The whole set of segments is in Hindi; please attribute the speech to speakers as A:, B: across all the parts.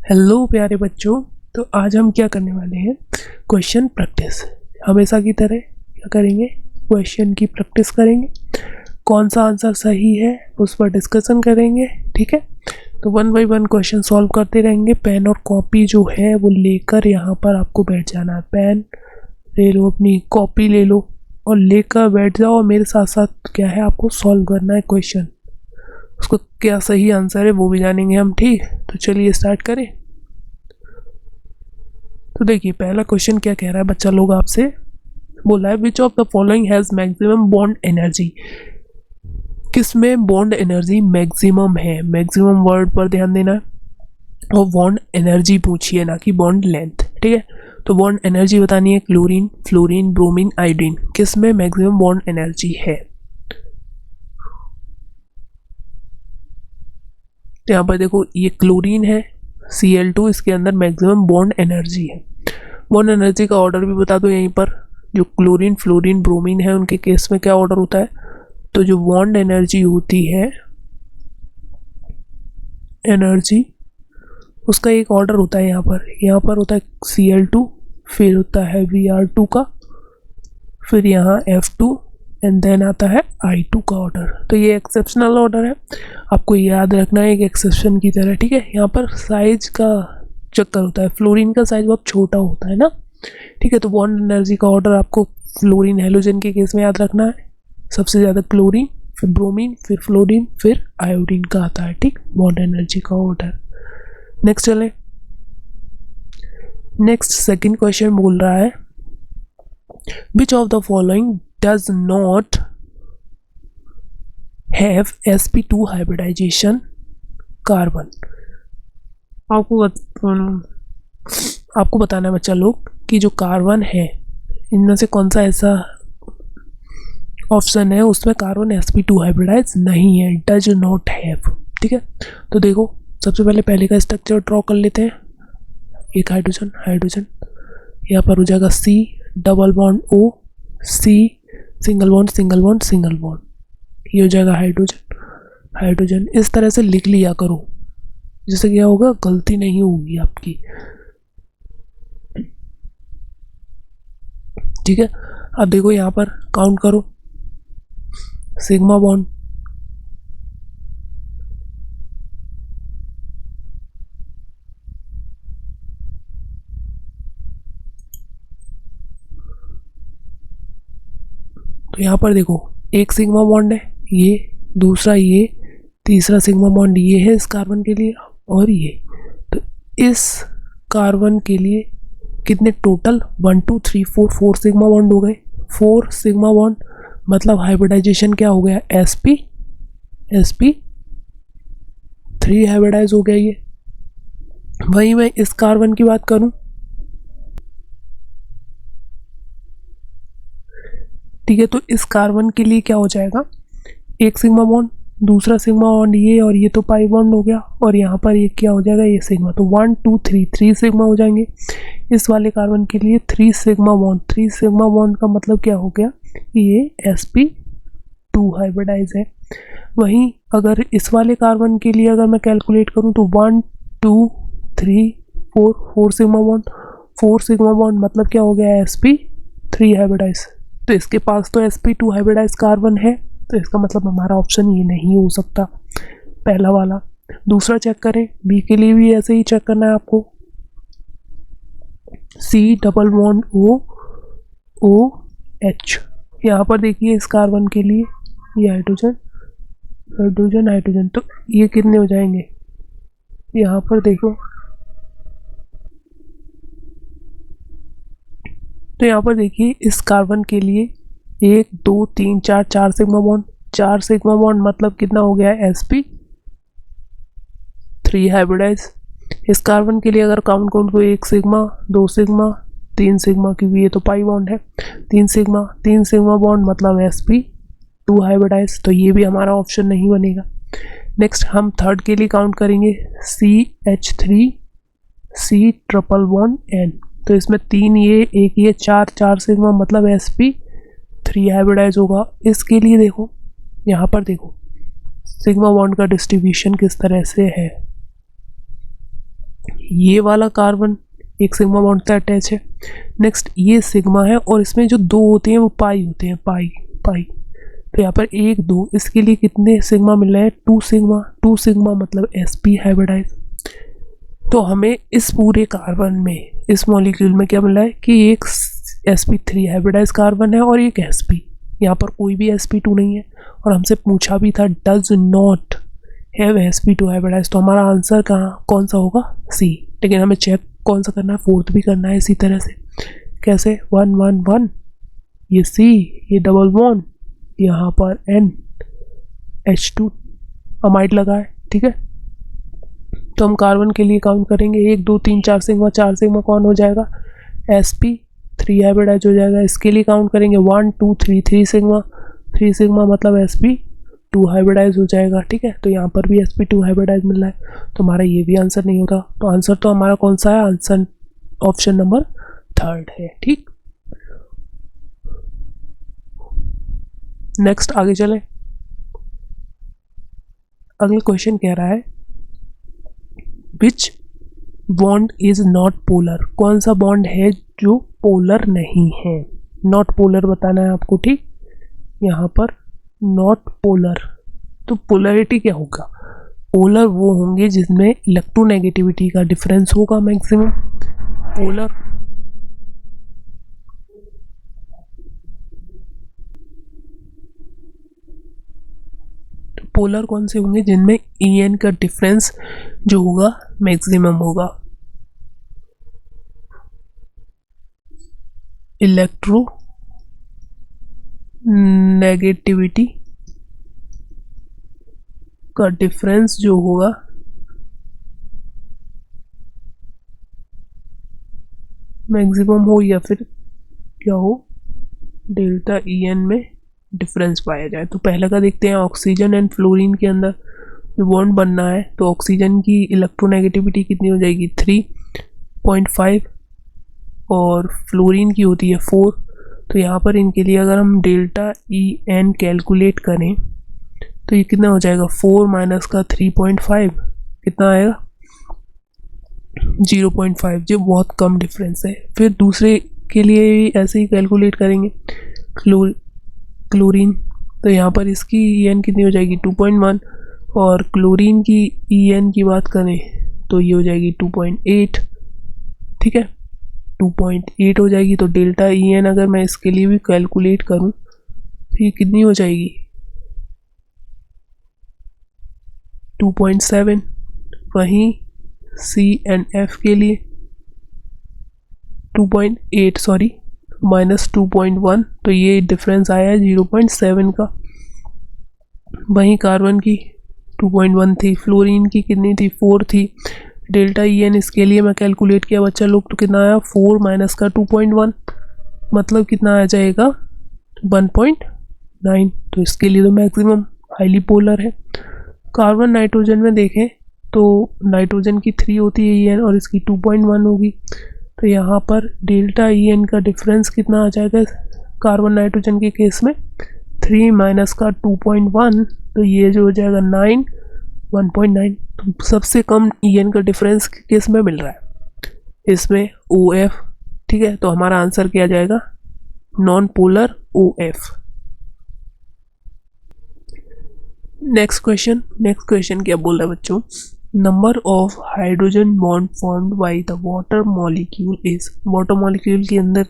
A: हेलो प्यारे बच्चों। तो आज हम क्या करने वाले हैं, क्वेश्चन प्रैक्टिस। हमेशा की तरह क्या करेंगे, क्वेश्चन की प्रैक्टिस करेंगे। कौन सा आंसर सही है उस पर डिस्कशन करेंगे, ठीक है। तो 1 बाय 1 क्वेश्चन सॉल्व करते रहेंगे। पेन और कॉपी जो है वो लेकर यहाँ पर आपको बैठ जाना है। पेन ले लो, अपनी कॉपी ले लो और लेकर बैठ जाओ। मेरे साथ साथ क्या है, आपको सॉल्व करना है क्वेश्चन। उसको क्या सही आंसर है वो भी जानेंगे हम, ठीक। तो चलिए स्टार्ट करें। तो देखिए पहला क्वेश्चन क्या कह रहा है बच्चा लोग, आपसे बोला है which of the following has maximum bond energy. किसमें बॉन्ड एनर्जी मैक्सिमम है। मैक्सिमम वर्ड पर ध्यान देना है और बॉन्ड एनर्जी पूछिए, ना कि बॉन्ड लेंथ, ठीक है। तो बॉन्ड एनर्जी बतानी है। क्लोरीन, फ्लोरीन, ब्रोमीन, आयोडीन, किसमें मैक्सिमम बॉन्ड एनर्जी है। तो यहाँ पर देखो ये क्लोरीन है, Cl2, इसके अंदर मैक्सिमम बॉन्ड एनर्जी है। बॉन्ड एनर्जी का ऑर्डर भी बता दो। यहीं पर जो क्लोरीन, फ्लोरीन, ब्रोमीन है उनके केस में क्या ऑर्डर होता है। तो जो बॉन्ड एनर्जी होती है, एनर्जी उसका एक ऑर्डर होता है। यहाँ पर होता है Cl2, फिर होता है Br2 का, फिर यहाँ F2 एंड देन आता है I2 का ऑर्डर। तो ये एक्सेप्शनल ऑर्डर है, आपको याद रखना है एक एक्सेप्शन की तरह, ठीक है। यहाँ पर साइज का चक्कर होता है। फ्लोरीन का साइज बहुत छोटा होता है ना, ठीक है। तो बॉन्ड एनर्जी का ऑर्डर आपको फ्लोरीन हेलोजन के केस में याद रखना है। सबसे ज़्यादा क्लोरीन, फिर ब्रोमीन, फिर फ्लोरीन, फिर आयोडीन का आता है, ठीक, बॉन्ड एनर्जी का ऑर्डर। नेक्स्ट चले। नेक्स्ट सेकंड क्वेश्चन बोल रहा है which of the following does not have sp2 hybridization carbon. आपको बताना है बच्चा लोग कि जो कार्बन है इनमें से कौन सा ऐसा ऑप्शन है उसमें कार्बन sp2 हाइब्रिडाइज नहीं है, डज नॉट हैव, ठीक है। तो देखो सबसे पहले का स्ट्रक्चर ड्रॉ कर लेते हैं। एक हाइड्रोजन, हाइड्रोजन, यहाँ पर हो जाएगा C double bond O, C single bond, single bond, single bond, ये हो जाएगा हाइड्रोजन, हाइड्रोजन। इस तरह से लिख लिया करो, जिससे क्या होगा, गलती नहीं होगी आपकी, ठीक है। अब देखो यहाँ पर काउंट करो, सिग्मा बॉन्ड, तो यहाँ पर देखो एक सिग्मा बॉन्ड है, ये दूसरा, ये तीसरा सिग्मा बॉन्ड ये है इस कार्बन के लिए, और ये। तो इस कार्बन के लिए कितने टोटल 1 2 3 4 4 सिग्मा बॉन्ड हो गए। 4 सिग्मा बॉन्ड मतलब हाइब्रिडाइजेशन क्या हो गया, sp3 हाइब्रिडाइज हो गया ये। वहीं मैं इस कार्बन की बात करूं, ठीक है। तो इस कार्बन के लिए क्या हो जाएगा, एक सिग्मा बॉन्ड, दूसरा सिग्मा बॉन्ड ये, और ये तो पाई बॉन्ड हो गया, और यहाँ पर ये क्या हो जाएगा, ये सिग्मा। तो 1 2 3 3 सिग्मा हो जाएंगे। इस वाले कार्बन के लिए 3 सिग्मा बॉन्ड, 3 सिग्मा बॉन्ड का मतलब क्या हो गया, ये sp2 हाइब्रिडाइज है। वहीं अगर इस वाले कार्बन के लिए अगर मैं कैलकुलेट करूँ तो 1 2 3 4 4 सिग्मा बॉन्ड, 4 सिग्मा बॉन्ड मतलब क्या हो गया, sp3 हाइब्रिडाइज। तो इसके पास तो sp2 हाइब्रिडाइज कार्बन है, तो इसका मतलब हमारा ऑप्शन ये नहीं हो सकता, पहला वाला। दूसरा चेक करें, बी के लिए भी ऐसे ही चेक करना है आपको। C डबल बॉन्ड OH, यहाँ पर देखिए इस कार्बन के लिए ये हाइड्रोजन, हाइड्रोजन, हाइड्रोजन, तो ये कितने हो जाएंगे, यहाँ पर देखो। तो यहाँ पर देखिए इस कार्बन के लिए 1 2 3 4 4 सिग्मा बॉन्ड, 4 सिग्मा बॉन्ड मतलब कितना हो गया है, sp3 हाइब्रिडाइज। इस कार्बन के लिए अगर काउंट करूँ तो 1 सिग्मा, 2 सिग्मा, 3 सिग्मा, क्योंकि ये तो पाई बॉन्ड है, 3 सिग्मा बॉन्ड मतलब sp2 हाइब्रिडाइज। तो ये भी हमारा ऑप्शन नहीं बनेगा। नेक्स्ट हम थर्ड के लिए काउंट करेंगे, CH3 C triple bond N। तो इसमें 3 ये, 1 ये, 4 सिग्मा मतलब sp3 हाइब्रिडाइज होगा। इसके लिए देखो यहाँ पर देखो सिग्मा बॉन्ड का डिस्ट्रीब्यूशन किस तरह से है, ये वाला कार्बन एक सिग्मा बॉन्ड से अटैच है। नेक्स्ट ये सिग्मा है और इसमें जो दो होते हैं वो पाई होते हैं, पाई पाई। तो यहाँ पर 1 2, इसके लिए कितने सिग्मा मिल रहे हैं? 2 सिग्मा। 2 सिग्मा मतलब sp हाइब्रिडाइज। तो हमें इस पूरे कार्बन में, इस मॉलिक्यूल में क्या मिल रहा है कि एक sp3 हाइब्रिडाइज कार्बन है और एक sp। यहाँ पर कोई भी sp2 नहीं है और हमसे पूछा भी था does not have sp2 hybridise. तो हमारा आंसर कौन सा होगा? सी। लेकिन हमें चेक कौन सा करना है? फोर्थ भी करना है इसी तरह से। कैसे? 1 1 1, ये सी, ये डबल बॉन्ड, यहाँ पर NH2 अमाइड लगा है। ठीक है, तो हम कार्बन के लिए काउंट करेंगे 1 2 3 4 सिग्मा। 4 सिग्मा कौन हो जाएगा? sp3 हाइब्रिडाइज हो जाएगा। इसके लिए काउंट करेंगे 1 2 3, 3 सिग्मा। 3 सिग्मा मतलब sp2 हाइब्रिडाइज हो जाएगा। ठीक है, तो यहाँ पर भी sp2 हाइब्रिडाइज मिल रहा है, तो हमारा ये भी आंसर नहीं होता। तो आंसर तो हमारा कौन सा है? आंसर ऑप्शन नंबर 3 है। ठीक, नेक्स्ट आगे चले। अगला क्वेश्चन कह रहा है विच बॉन्ड इज नॉट पोलर। कौन सा बॉन्ड है जो पोलर नहीं है? नॉट पोलर बताना है आपको। ठीक, यहाँ पर नॉट पोलर, तो पोलरिटी क्या होगा? पोलर वो होंगे जिसमें इलेक्ट्रोनेगेटिविटी का डिफरेंस होगा मैक्सिमम। पोलर पोलर कौन से होंगे? जिनमें En का डिफरेंस जो होगा मैक्सिमम होगा। इलेक्ट्रो नेगेटिविटी का डिफरेंस जो होगा मैक्सिमम हो या फिर क्या हो, डेल्टा En में डिफरेंस पाया जाए। तो पहले का देखते हैं, ऑक्सीजन एंड फ्लोरीन के अंदर जो बॉन्ड बनना है, तो ऑक्सीजन की इलेक्ट्रोनेगेटिविटी कितनी हो जाएगी? 3.5 और फ्लोरीन की होती है 4। तो यहाँ पर इनके लिए अगर हम डेल्टा En कैलकुलेट करें तो ये कितना हो जाएगा? 4 माइनस का 3.5 कितना आएगा? 0.5। जो बहुत कम डिफरेंस है। फिर दूसरे के लिए भी ऐसे ही कैलकुलेट करेंगे, क्लोरीन। तो यहाँ पर इसकी En कितनी हो जाएगी? 2.1। और क्लोरीन की En की बात करें तो ये हो जाएगी 2.8। ठीक है, 2.8 हो जाएगी। तो डेल्टा En अगर मैं इसके लिए भी कैलकुलेट करूँ तो ये कितनी हो जाएगी? 2.7। वहीं C एंड F के लिए 2.8 सॉरी माइनस 2.1, तो ये डिफरेंस आया है 0.7 का। वहीं कार्बन की 2.1 थी, फ्लोरीन की कितनी थी? 4 थी। डेल्टा En इसके लिए मैं कैलकुलेट किया बच्चा लोग, तो कितना आया? 4 माइनस का 2.1 मतलब कितना आ जाएगा? 1.9। तो इसके लिए तो मैक्सिमम हाईली पोलर है। कार्बन नाइट्रोजन में देखें तो नाइट्रोजन की 3 होती है En और इसकी 2.1 होगी। तो यहाँ पर डेल्टा En का डिफरेंस कितना आ जाएगा कार्बन नाइट्रोजन के केस में? 3 माइनस का 2.1, तो ये जो हो जाएगा 9, 1.9। तो सबसे कम En का डिफरेंस के केस में मिल रहा है इसमें OF। ठीक है, तो हमारा आंसर क्या जाएगा? Non polar OF। Next question क्या बोल रहा है बच्चों? Number of hydrogen bond formed by the water molecule is. Water molecule के अंदर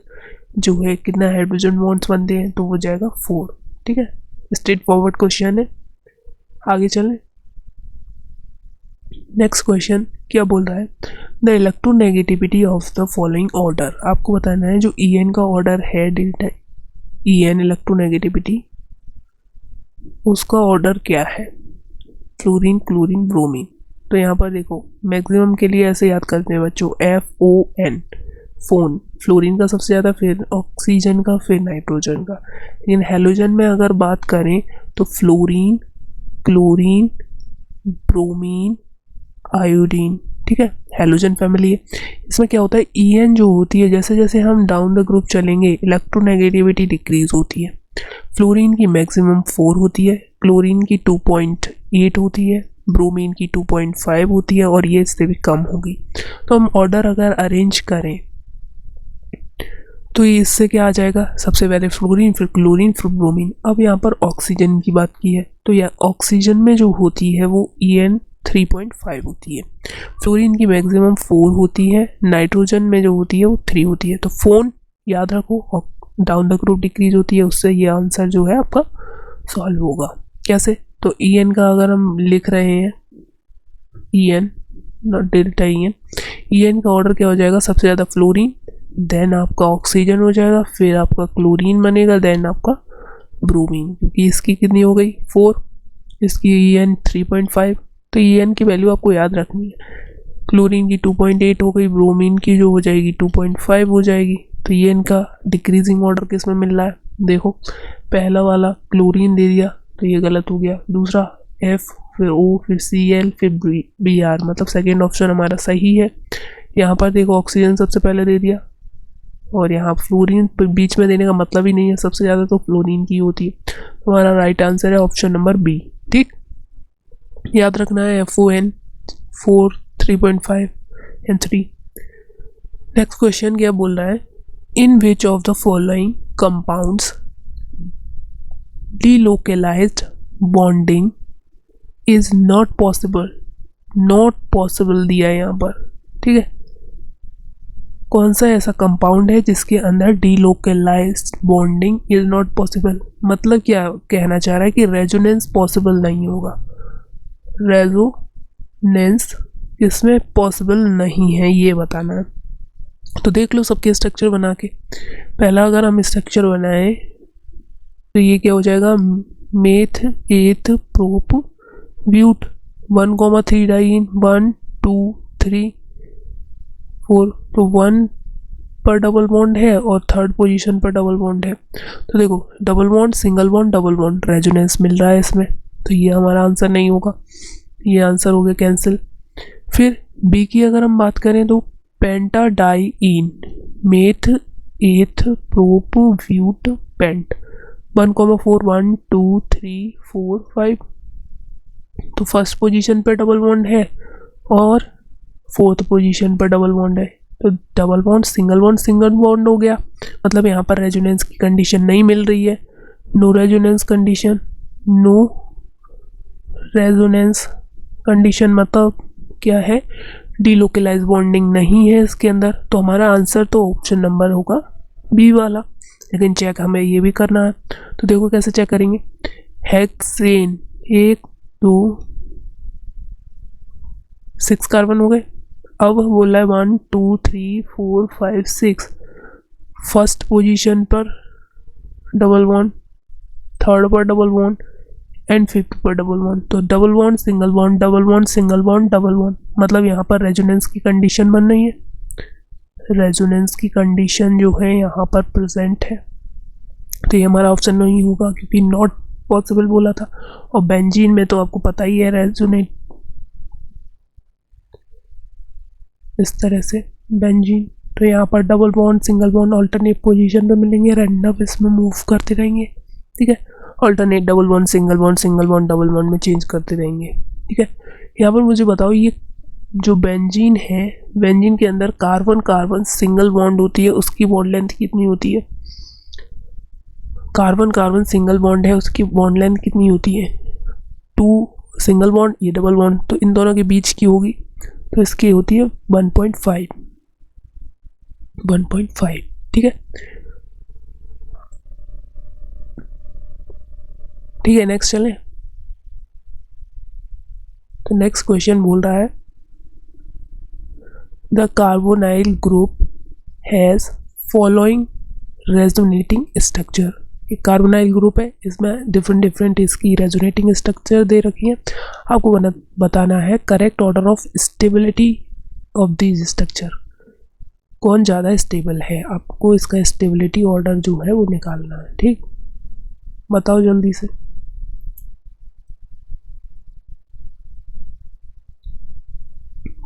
A: जो है कितना हाइड्रोजन बॉन्ड्स बनते हैं? तो वो जाएगा 4। ठीक है, स्ट्रेट फॉरवर्ड क्वेश्चन है। आगे चलें। नेक्स्ट क्वेश्चन क्या बोल रहा है? The electronegativity of the following order. आपको बताना है जो En का ऑर्डर है, डेल्टा En इलेक्ट्रोनेगेटिविटी, उसका ऑर्डर क्या है? Fluorine, chlorine, bromine. तो यहाँ पर देखो मैक्सिमम के लिए ऐसे याद करते हैं बच्चों, FON, फोन। फ्लोरीन का सबसे ज़्यादा, फिर ऑक्सीजन का, फिर नाइट्रोजन का। लेकिन हेलोजन में अगर बात करें तो फ्लोरीन, क्लोरीन, ब्रोमीन, आयोडीन। ठीक है, हेलोजन फैमिली है। इसमें क्या होता है? En जो होती है, जैसे जैसे हम डाउन द ग्रुप चलेंगे इलेक्ट्रोनेगेटिविटी डिक्रीज होती है। फ्लोरीन की मैक्सिमम 4 होती है, क्लोरीन की 2.8 होती है, ब्रोमीन की 2.5 होती है और ये इससे भी कम होगी। तो हम ऑर्डर अगर अरेंज करें तो ये इससे क्या आ जाएगा, सबसे पहले फ्लोरीन, फिर क्लोरीन, फिर ब्रोमीन। अब यहाँ पर ऑक्सीजन की बात की है तो यह ऑक्सीजन में जो होती है वो EN 3.5 होती है, फ्लोरीन की मैक्सिमम 4 होती है, नाइट्रोजन में जो होती है वो 3 होती है। तो फोन याद रखो, डाउन द ग्रुप डिक्रीज होती है, उससे ये आंसर जो है आपका सॉल्व होगा। कैसे, तो EN का अगर हम लिख रहे हैं EN नॉट डेल्टा EN का ऑर्डर क्या हो जाएगा, सबसे ज़्यादा फ्लोरीन, देन आपका ऑक्सीजन हो जाएगा, फिर आपका क्लोरीन बनेगा, देन आपका ब्रोमीन, क्योंकि इसकी कितनी हो गई 4, इसकी EN 3.5, तो EN की वैल्यू आपको याद रखनी है। क्लोरीन की 2.8 हो गई, ब्रोमीन की जो हो जाएगी 2.5 हो जाएगी। तो EN का डिक्रीजिंग ऑर्डर किस में मिल रहा है, देखो पहला वाला क्लोरीन दे दिया तो ये गलत हो गया, दूसरा F, फिर O, फिर Cl, फिर Br, मतलब सेकेंड ऑप्शन हमारा सही है। यहाँ पर देखो ऑक्सीजन सबसे पहले दे दिया और यहाँ फ्लोरीन बीच में देने का मतलब ही नहीं है, सबसे ज़्यादा तो फ्लोरीन की होती है। हमारा राइट आंसर है ऑप्शन नंबर बी। ठीक, याद रखना है FON 4, 3.5 एंड 3। नेक्स्ट क्वेश्चन क्या बोल रहा है, in which of the following compounds delocalized bonding is not possible, not possible दिया है यहाँ पर। ठीक है, कौन सा ऐसा कंपाउंड है जिसके अंदर delocalised bonding is not possible, मतलब क्या कहना चाह रहा है कि रेजोनेंस पॉसिबल नहीं होगा, रेजोनेंस इसमें पॉसिबल नहीं है ये बताना है। तो देख लो सबके स्ट्रक्चर बना के, पहला अगर हम स्ट्रक्चर बनाएं तो ये क्या हो जाएगा, मेथ एथ प्रोप ब्यूट 1,3 डाइन 1 2 3 4, तो 1 पर डबल बॉन्ड है और थर्ड पोजीशन पर डबल बॉन्ड है। तो देखो double bond, single bond, double bond, resonance मिल रहा है इसमें, तो ये हमारा आंसर नहीं होगा, ये आंसर हो गया कैंसिल। फिर बी की अगर हम बात करें तो pentadiene, meth eth prop but pent 1,4 1 2 3 4 5, तो फर्स्ट पोजीशन पर डबल बॉन्ड है और फोर्थ पोजीशन पर डबल बॉन्ड है, तो डबल बॉन्ड सिंगल बॉन्ड हो गया, मतलब यहाँ पर रेजोनेंस की कंडीशन नहीं मिल रही है, no resonance condition, no resonance condition मतलब क्या है, डीलोकलाइज बॉन्डिंग नहीं है इसके अंदर, तो हमारा आंसर तो ऑप्शन नंबर होगा बी वाला। लेकिन चेक हमें ये भी करना है, तो देखो कैसे चेक करेंगे, हेक्सेन 1 2 6 कार्बन हो गए, अब बोला है 1 2 3 4 5 6, फर्स्ट पोजीशन पर डबल बॉन्ड, थर्ड पर डबल बॉन्ड एंड फिफ्थ पर डबल बॉन्ड, तो double bond single bond double bond single bond double bond, मतलब यहाँ पर रेजोनेंस की कंडीशन बन रही है, रेजोनेंस की कंडीशन जो है यहाँ पर प्रेजेंट है, तो ये हमारा ऑप्शन नहीं होगा क्योंकि नॉट पॉसिबल बोला था। और बेंजीन में तो आपको पता ही है रेजोनेट इस तरह से बेंजीन, तो यहाँ पर double bond single bond alternate position पे मिलेंगे, रैंडम इसमें मूव करते रहेंगे। ठीक है, alternate double bond double bond में चेंज करते रहेंगे। ठीक है, यहाँ पर मुझे बताओ ये जो बेंजीन है, बेंजीन के अंदर कार्बन कार्बन सिंगल बॉन्ड होती है, उसकी बॉन्ड लेंथ कितनी होती है, कार्बन कार्बन सिंगल बॉन्ड है उसकी बॉन्ड लेंथ कितनी होती है 2, सिंगल बॉन्ड ये डबल बॉन्ड, तो इन दोनों के बीच की होगी, तो इसकी होती है 1.5। ठीक है, ठीक है नेक्स्ट चलें। तो नेक्स्ट क्वेश्चन बोल रहा है the carbonyl group has following resonating structure, एक कार्बोनाइल ग्रुप है, इसमें डिफरेंट इसकी रेजोनेटिंग स्ट्रक्चर दे रखी है, आपको बताना है correct order of stability of this structure, कौन ज़्यादा स्टेबल है, आपको इसका स्टेबिलिटी ऑर्डर जो है वो निकालना है। ठीक, बताओ जल्दी से।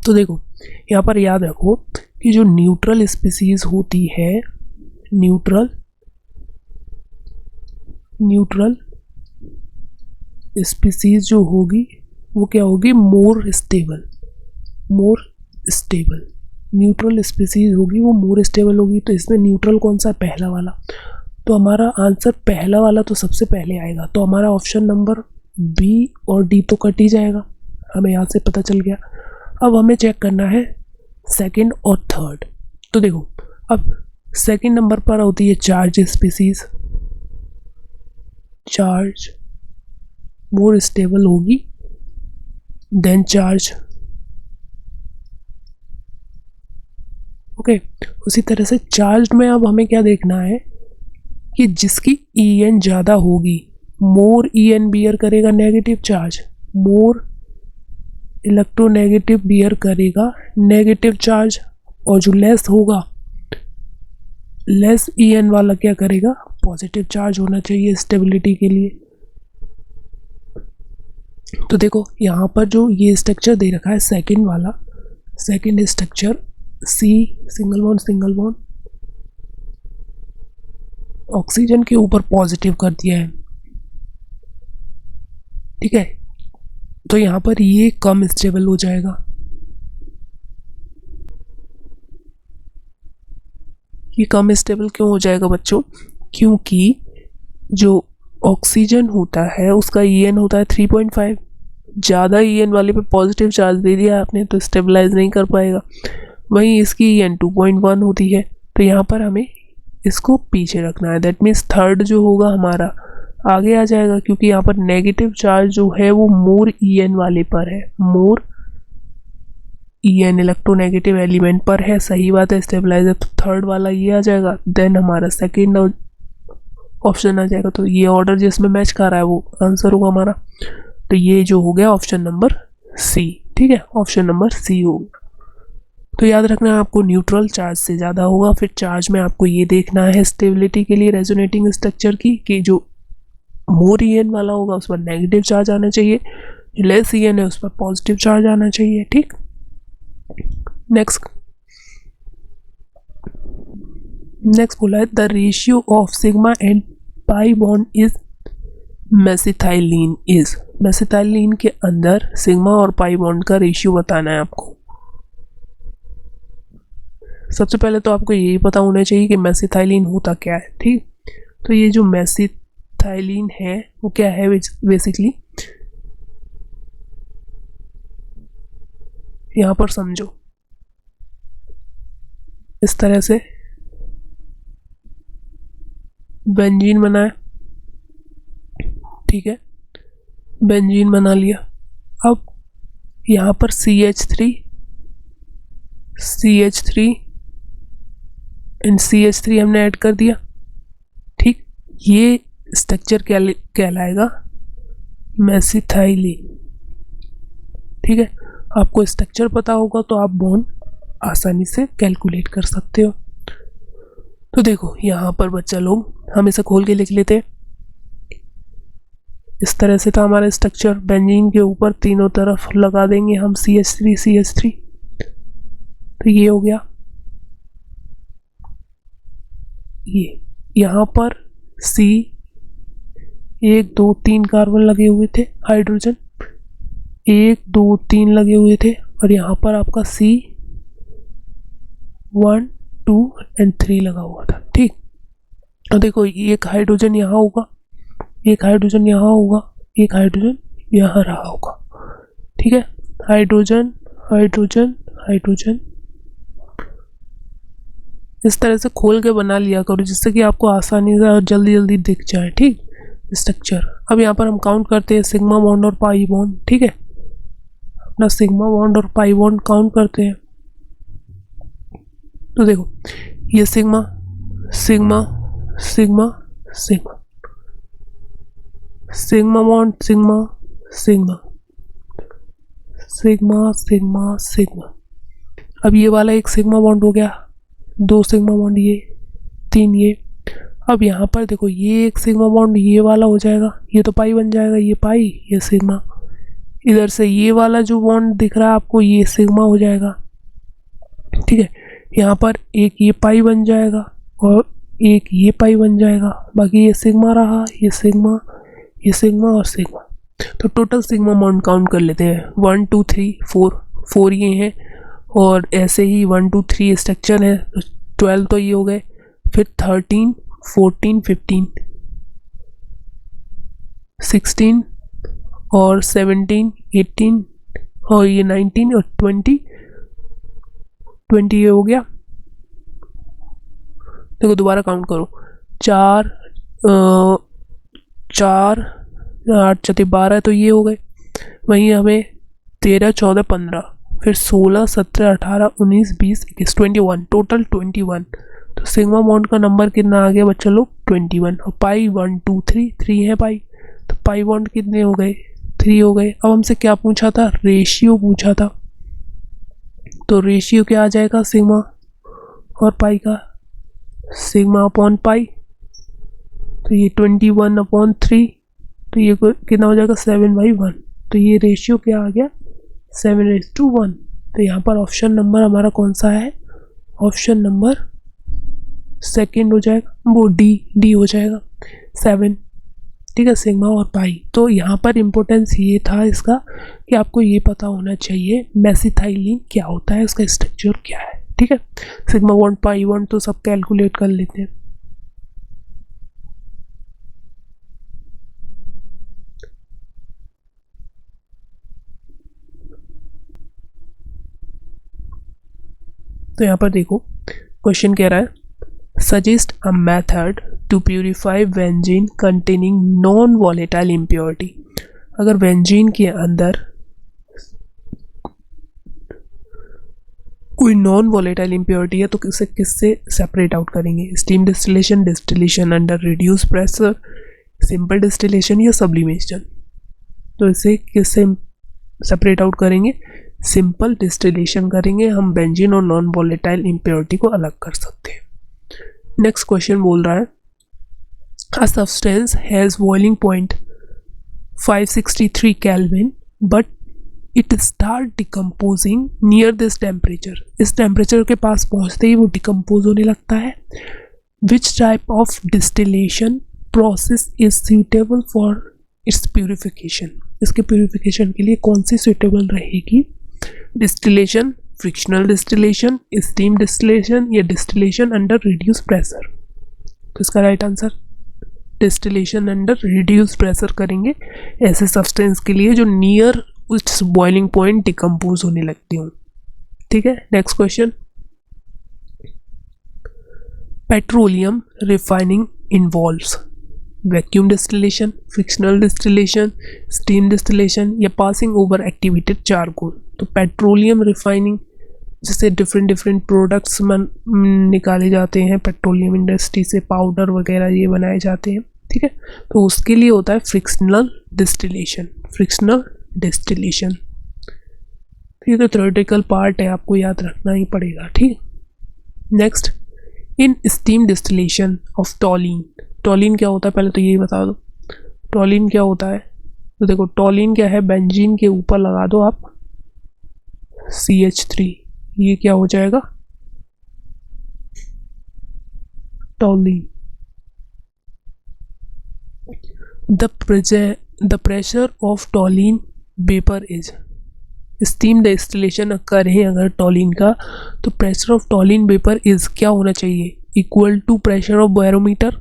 A: तो देखो यहाँ पर याद रखो कि जो न्यूट्रल स्पीसीज होती है, न्यूट्रल स्पीसीज जो होगी वो क्या होगी, more stable. More stable neutral species होगी, वो मोर स्टेबल होगी। तो इसमें न्यूट्रल कौन सा, पहला वाला। तो हमारा आंसर पहला वाला तो सबसे पहले आएगा। तो हमारा ऑप्शन नंबर बी और डी तो कट ही जाएगा, हमें यहाँ से पता चल गया। अब हमें चेक करना है सेकंड और थर्ड। तो देखो अब सेकंड नंबर पर होती है charge species. Charge more stable होगी देन चार्ज। ओके, उसी तरह से चार्ज में अब हमें क्या देखना है कि जिसकी EN ज़्यादा होगी, मोर EN बियर करेगा negative charge, more electronegative bear करेगा नेगेटिव चार्ज, और जो लेस होगा, लेस EN वाला क्या करेगा, पॉजिटिव चार्ज होना चाहिए स्टेबिलिटी के लिए। तो देखो यहाँ पर जो ये स्ट्रक्चर दे रखा है सेकंड वाला, second structure C single bond oxygen के ऊपर पॉजिटिव कर दिया है, ठीक है। तो यहाँ पर ये कम स्टेबल हो जाएगा। ये कम स्टेबल क्यों हो जाएगा बच्चों, क्योंकि जो ऑक्सीजन होता है उसका EN होता है 3.5। ज़्यादा EN वाले पे पॉजिटिव चार्ज दे दिया आपने तो स्टेबलाइज नहीं कर पाएगा। वहीं इसकी EN 2.1 होती है। तो यहाँ पर हमें इसको पीछे रखना है। दैट मीन्स थर्ड जो होगा हमारा आगे आ जाएगा, क्योंकि यहाँ पर नेगेटिव चार्ज जो है वो मोर EN वाले पर है, मोर EN इलेक्ट्रोनेगेटिव एलिमेंट पर है। सही बात है, स्टेबलाइजर। तो थर्ड वाला ये आ जाएगा, देन हमारा सेकेंड ऑप्शन आ जाएगा। तो ये ऑर्डर जिसमें मैच कर रहा है वो आंसर होगा हमारा। तो ये जो हो गया ऑप्शन नंबर C, ठीक है, ऑप्शन नंबर C होगा। तो याद रखना है आपको न्यूट्रल चार्ज से ज़्यादा होगा। फिर चार्ज में आपको ये देखना है स्टेबिलिटी के लिए रेजोनेटिंग स्ट्रक्चर की, कि जो मोर EN वाला होगा उस पर नेगेटिव चार्ज आना चाहिए, जो लेस EN है उस पर पॉजिटिव चार्ज आना चाहिए, ठीक। नेक्स्ट बोला है the ratio of sigma and pi bond is mesitylene is. Mesitylene के अंदर सिग्मा और पाई बॉन्ड का रेशियो बताना है आपको। सबसे पहले तो आपको यही पता होना चाहिए कि मेसिथाइलिन होता क्या है, ठीक। तो ये जो मेसिथाइलिन है वो क्या है, बेसिकली यहाँ पर समझो, इस तरह से बेंजीन बनाए, ठीक है, बेंजीन बना लिया। अब यहाँ पर CH3 एंड CH3 हमने ऐड कर दिया, ठीक। ये स्ट्रक्चर क्या कहलाएगा, मेसिथाइलिन, ठीक है। आपको स्ट्रक्चर पता होगा तो आप बॉन्ड आसानी से कैलकुलेट कर सकते हो। तो देखो यहाँ पर बच्चा लोग हम इसे खोल के लिख लेते हैं। इस तरह से था हमारा स्ट्रक्चर। बेंजीन के ऊपर तीनों तरफ लगा देंगे हम CH3। तो ये हो गया, ये यहाँ पर C 1 2 3 कार्बन लगे हुए थे, हाइड्रोजन 1 2 3 लगे हुए थे, और यहाँ पर आपका C 1 2 एंड 3 लगा हुआ था, ठीक। और देखो एक हाइड्रोजन यहाँ होगा, एक हाइड्रोजन यहाँ होगा, एक हाइड्रोजन यहाँ रहा होगा, ठीक है। हाइड्रोजन हाइड्रोजन हाइड्रोजन इस तरह से खोल के बना लिया करो, जिससे कि आपको आसानी से और जल्दी जल्दी दिख जाए, ठीक, स्ट्रक्चर। अब यहाँ पर हम काउंट करते हैं सिग्मा बॉन्ड और पाई बॉन्ड, ठीक है। अपना सिग्मा बॉन्ड और पाई बॉन्ड काउंट करते हैं। तो देखो ये sigma sigma sigma sigma sigma bond sigma sigma sigma sigma sigma. अब ये वाला एक सिग्मा बॉन्ड हो गया, 2 सिग्मा बॉन्ड ये, 3 ये। अब यहाँ पर देखो ये एक सिग्मा बॉन्ड ये वाला हो जाएगा, ये तो पाई बन जाएगा, ये पाई ये सिग्मा। इधर से ये वाला जो बॉन्ड दिख रहा है आपको ये सिग्मा हो जाएगा, ठीक है। यहाँ पर एक ये पाई बन जाएगा और एक ये पाई बन जाएगा, बाकी ये सिग्मा रहा, ये सिग्मा और सिग्मा। तो टोटल सिग्मा बॉन्ड काउंट कर लेते हैं। 1 2 3 4 ये हैं, और ऐसे ही 1 2 3 स्ट्रक्चर है, तो 12 तो ये हो गए, फिर 13 14 15 16 और 17 18 और ये 19 और 20 ये हो गया। देखो दोबारा काउंट करो, 4 8 चौथे 12 तो ये हो गए, वहीं हमें 13 14 15 फिर 16 17 18 19 20 21 21, टोटल 21। तो सिग्मा बॉन्ड का नंबर कितना आ गया बच्चा लोग? 21। और पाई 1 2 3 है पाई, तो पाई बॉन्ड कितने हो गए? 3 हो गए। अब हमसे क्या पूछा था? रेशियो पूछा था। तो रेशियो क्या आ जाएगा सिग्मा और पाई का? सिग्मा अपॉन पाई, तो ये 21/3, तो ये कितना हो जाएगा? 7/1। तो ये रेशियो क्या आ गया? 7:1। तो यहाँ पर ऑप्शन नंबर हमारा कौन सा है? ऑप्शन नंबर सेकेंड हो जाएगा, वो डी हो जाएगा 7। ठीक है, सिग्मा और पाई। तो यहाँ पर इम्पोर्टेंस ये था इसका कि आपको ये पता होना चाहिए मेसिथाइलिन क्या होता है, उसका स्ट्रक्चर क्या है। ठीक है, सिग्मा बॉन्ड पाई बॉन्ड तो सब कैलकुलेट कर लेते हैं। तो यहाँ पर देखो क्वेश्चन कह रहा है, suggest a method to purify benzene containing non volatile impurity. अगर बेंजीन के अंदर कोई नॉन वॉलेटाइल इम्प्योरिटी है तो किससे सेपरेट आउट करेंगे? Steam distillation, distillation under reduce pressure, simple distillation या सब्लिमेशन। तो इसे किससे सेपरेट आउट करेंगे? सिंपल डिस्टिलेशन करेंगे हम, बेंजीन और नॉन वॉलेटाइल इम्प्योरिटी को अलग कर सकते हैं। नेक्स्ट क्वेश्चन बोल रहा है, a substance has boiling point 563 kelvin but it start decomposing near this temperature. इस टेम्परेचर के पास पहुंचते ही वो डिकम्पोज होने लगता है। Which type of distillation process is suitable for its purification. इसके प्यूरिफिकेशन के लिए कौन सी सुटेबल रहेगी? Distillation, frictional distillation, steam distillation या डिस्टिलेशन अंडर रिड्यूस प्रेशर। तो इसका right answer distillation under reduce pressure करेंगे ऐसे सब्सटेंस के लिए जो नियर उस बॉइलिंग पॉइंट डिकम्पोज होने लगती हूँ। ठीक है, next question, petroleum refining involves vacuum distillation, frictional distillation, steam distillation या पासिंग ओवर एक्टिवेटेड चारकोल। तो पेट्रोलियम रिफाइनिंग जैसे डिफरेंट प्रोडक्ट्स निकाले जाते हैं पेट्रोलियम इंडस्ट्री से, पाउडर वगैरह ये बनाए जाते हैं। ठीक है, तो उसके लिए होता है फ्रिक्शनल डिस्टिलेशन। फ्रिक्शनल डिस्टिलेशन, ये तो थ्योरेटिकल पार्ट है, आपको याद रखना ही पड़ेगा। ठीक, next, in steam distillation of टॉलिन। टॉलिन क्या होता है पहले तो यही बता दो, टॉलिन क्या होता है? तो देखो टॉलिन क्या है, बेंजीन के ऊपर लगा दो आप CH3, ये क्या हो जाएगा? Toluene. The pressure of toluene vapour is, steam distillation occur है अगर टॉलिन का, तो pressure of toluene vapour is क्या होना चाहिए? Equal to pressure of barometer,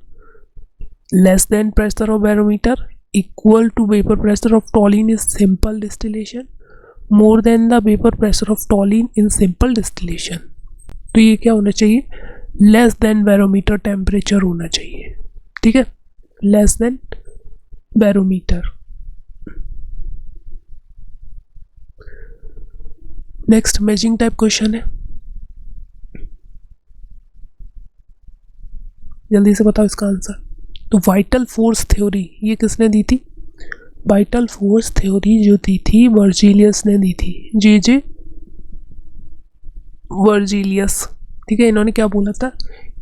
A: less than pressure of barometer, equal to vapour pressure of toluene is simple distillation, more than the vapour pressure of toluene in simple distillation. तो ये क्या होना चाहिए? लेस देन बैरोमीटर टेम्परेचर होना चाहिए। ठीक है, less than barometer. Next मेजिंग type question है, जल्दी से बताओ इसका आंसर। तो वाइटल फोर्स थ्योरी ये किसने दी थी? वाइटल फोर्स थ्योरी जो दी थी वर्जीलियस ने दी थी, जे वर्जीलियस। ठीक है, इन्होंने क्या बोला था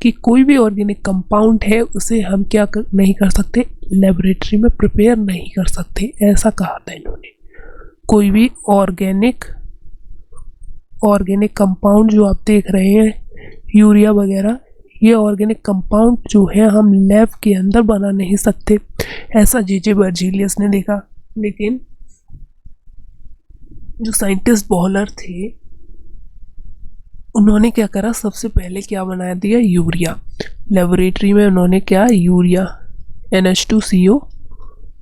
A: कि कोई भी ऑर्गेनिक कंपाउंड है उसे हम नहीं कर सकते, लेबोरेटरी में प्रिपेयर नहीं कर सकते, ऐसा कहा था इन्होंने। कोई भी ऑर्गेनिक कंपाउंड जो आप देख रहे हैं, यूरिया वगैरह, ये ऑर्गेनिक कंपाउंड जो है हम लैब के अंदर बना नहीं सकते, ऐसा जे वर्जीलियस ने देखा। लेकिन जो साइंटिस्ट बॉलर थे उन्होंने क्या करा, सबसे पहले क्या बना दिया, यूरिया। लेबोरेटरी में उन्होंने क्या, यूरिया NH2CO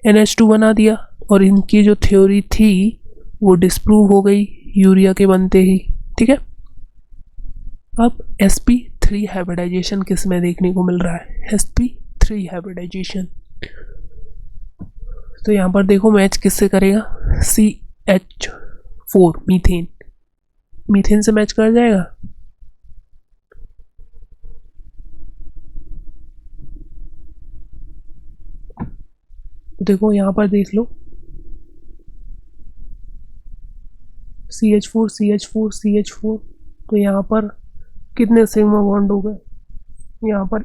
A: NH2 बना दिया, और इनकी जो थ्योरी थी वो डिस्प्रूव हो गई यूरिया के बनते ही। ठीक है, अब sp3 हाइब्रिडाइजेशन किस में देखने को मिल रहा है, sp3 हाइब्रिडाइजेशन। तो यहाँ पर देखो मैच किससे करेगा, CH4 मीथेन, मीथेन से मैच कर जाएगा। देखो यहाँ पर देख लो, CH4 CH4 CH4, तो यहाँ पर कितने सिग्मा बॉन्ड हो गए, यहाँ पर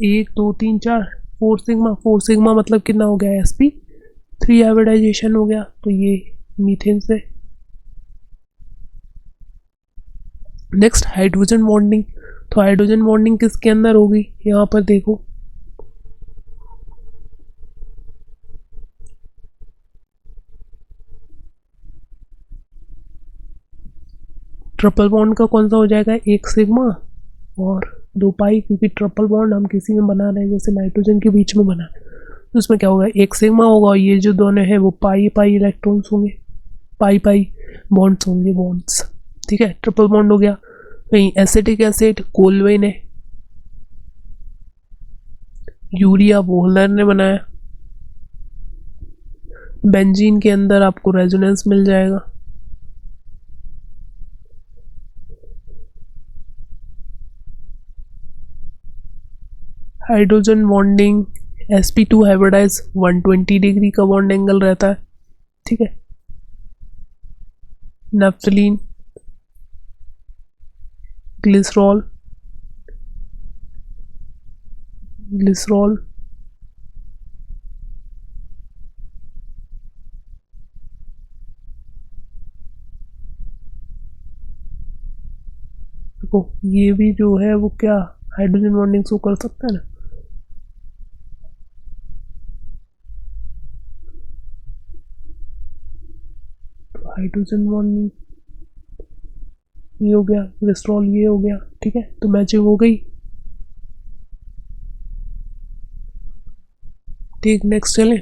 A: 1 2 3 4 4 सिग्मा, 4 सिग्मा मतलब कितना हो गया, sp3 हाइब्रिडाइजेशन हो गया। तो ये मीथेन से। नेक्स्ट हाइड्रोजन बॉन्डिंग, तो हाइड्रोजन बॉन्डिंग किसके अंदर होगी, यहाँ पर देखो ट्रिपल बॉन्ड का कौन सा हो जाएगा, 1 सिग्मा और 2 पाई, क्योंकि ट्रिपल बॉन्ड हम किसी में बना रहे हैं, जैसे नाइट्रोजन के बीच में बना है, तो उसमें क्या होगा, 1 सिग्मा होगा, और ये जो दोनों है वो पाई पाई इलेक्ट्रॉन्स होंगे, पाई पाई बॉन्ड्स होंगे, बॉन्ड्स। ठीक है, ट्रिपल बॉन्ड हो गया। वहीं एसिटिक एसिड कोलवेन है, यूरिया बोहलर ने बनाया, बेंजीन के अंदर आपको रेजोनेंस मिल जाएगा। Hydrogen bonding sp2 hybridize 120 degree का बॉन्ड एंगल रहता है। ठीक है, नेफ्थलीन, ग्लिसरॉल, ग्लिसरॉल, देखो ये भी जो है वो क्या हाइड्रोजन बॉन्डिंग शो कर सकता है ना। तो हाइड्रोजन बॉन्डिंग ये हो गया, ग्लिसरॉल ये हो गया। ठीक है, तो मैचिंग हो गई। ठीक, नेक्स्ट चलें।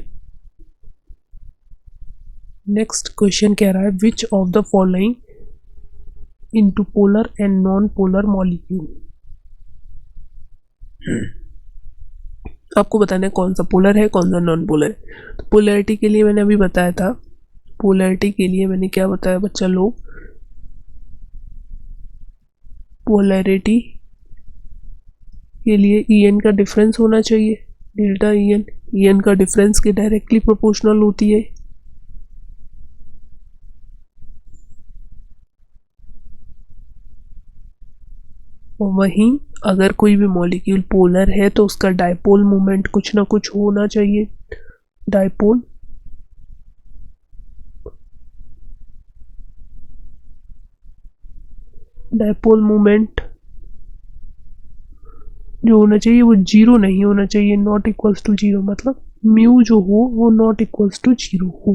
A: नेक्स्ट क्वेश्चन कह रहा है which of the following into polar and non polar molecule, आपको बताना है कौन सा पोलर है कौन सा नॉन पोलर है। तो पोलैरिटी के लिए मैंने अभी बताया था, पोलैरिटी के लिए मैंने क्या बताया बच्चा लोग, पोलैरिटी के लिए En का डिफरेंस होना चाहिए, डेल्टा En का डिफरेंस के डायरेक्टली प्रोपोर्शनल होती है। और वहीं अगर कोई भी मॉलिक्यूल पोलर है तो उसका डायपोल मोमेंट कुछ ना कुछ होना चाहिए, डायपोल मोमेंट जो होना चाहिए वो जीरो नहीं होना चाहिए, नॉट इक्वल्स टू जीरो, मतलब म्यू जो हो वो नॉट इक्वल्स टू जीरो हो।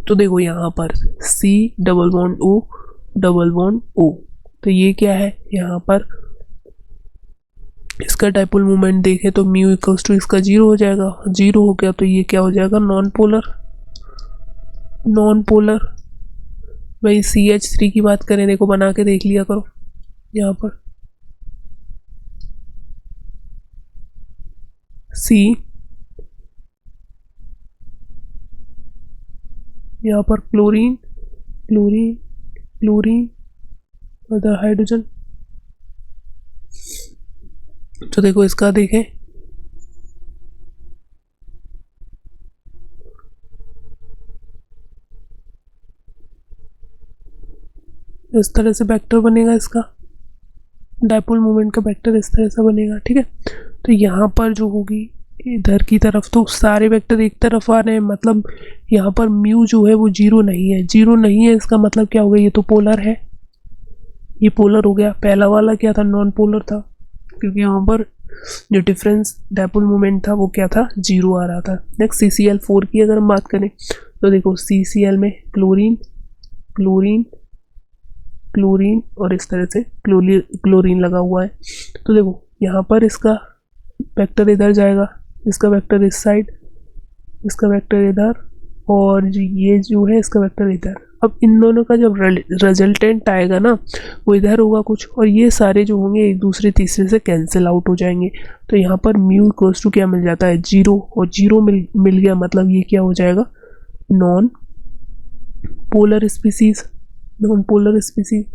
A: तो देखो यहाँ पर C double bond O double bond O, तो ये क्या है, यहाँ पर इसका डायपोल मोमेंट देखें तो म्यू इक्वल्स टू इसका जीरो हो जाएगा, जीरो हो गया तो ये क्या हो जाएगा, नॉन पोलर। नॉन पोलर भाई CH3 की बात करें, देखो बना के देख लिया करो, यहाँ पर C, यहाँ पर chlorine chlorine chlorine other hydrogen. तो देखो इसका देखें, इस तरह से वेक्टर बनेगा, इसका डायपोल मोमेंट का वेक्टर इस तरह से बनेगा। ठीक है, तो यहाँ पर जो होगी इधर की तरफ तो सारे वेक्टर एक तरफ आ रहे हैं, मतलब यहाँ पर म्यू जो है वो जीरो नहीं है, जीरो नहीं है इसका मतलब क्या होगा, ये तो पोलर है, ये पोलर हो गया। पहला वाला क्या था, नॉन पोलर था, क्योंकि यहाँ पर जो डिफरेंस डायपोल मोमेंट था वो क्या था, 0 आ रहा था। नेक्स्ट CCl4 की अगर हम बात करें तो देखो CCl में क्लोरीन क्लोरीन क्लोरीन और इस तरह से क्लोरीन लगा हुआ है। तो देखो यहाँ पर इसका वेक्टर इधर जाएगा, इसका वेक्टर इस साइड, इसका वेक्टर इधर, और ये जो है इसका वेक्टर इधर। अब इन दोनों का जब रिजल्टेंट आएगा ना वो इधर होगा कुछ, और ये सारे जो होंगे एक दूसरे तीसरे से कैंसिल आउट हो जाएंगे। तो यहाँ पर म्यू इक्वल्स टू क्या मिल जाता है, 0, और 0 मिल गया, मतलब ये क्या हो जाएगा, non polar species, non polar species.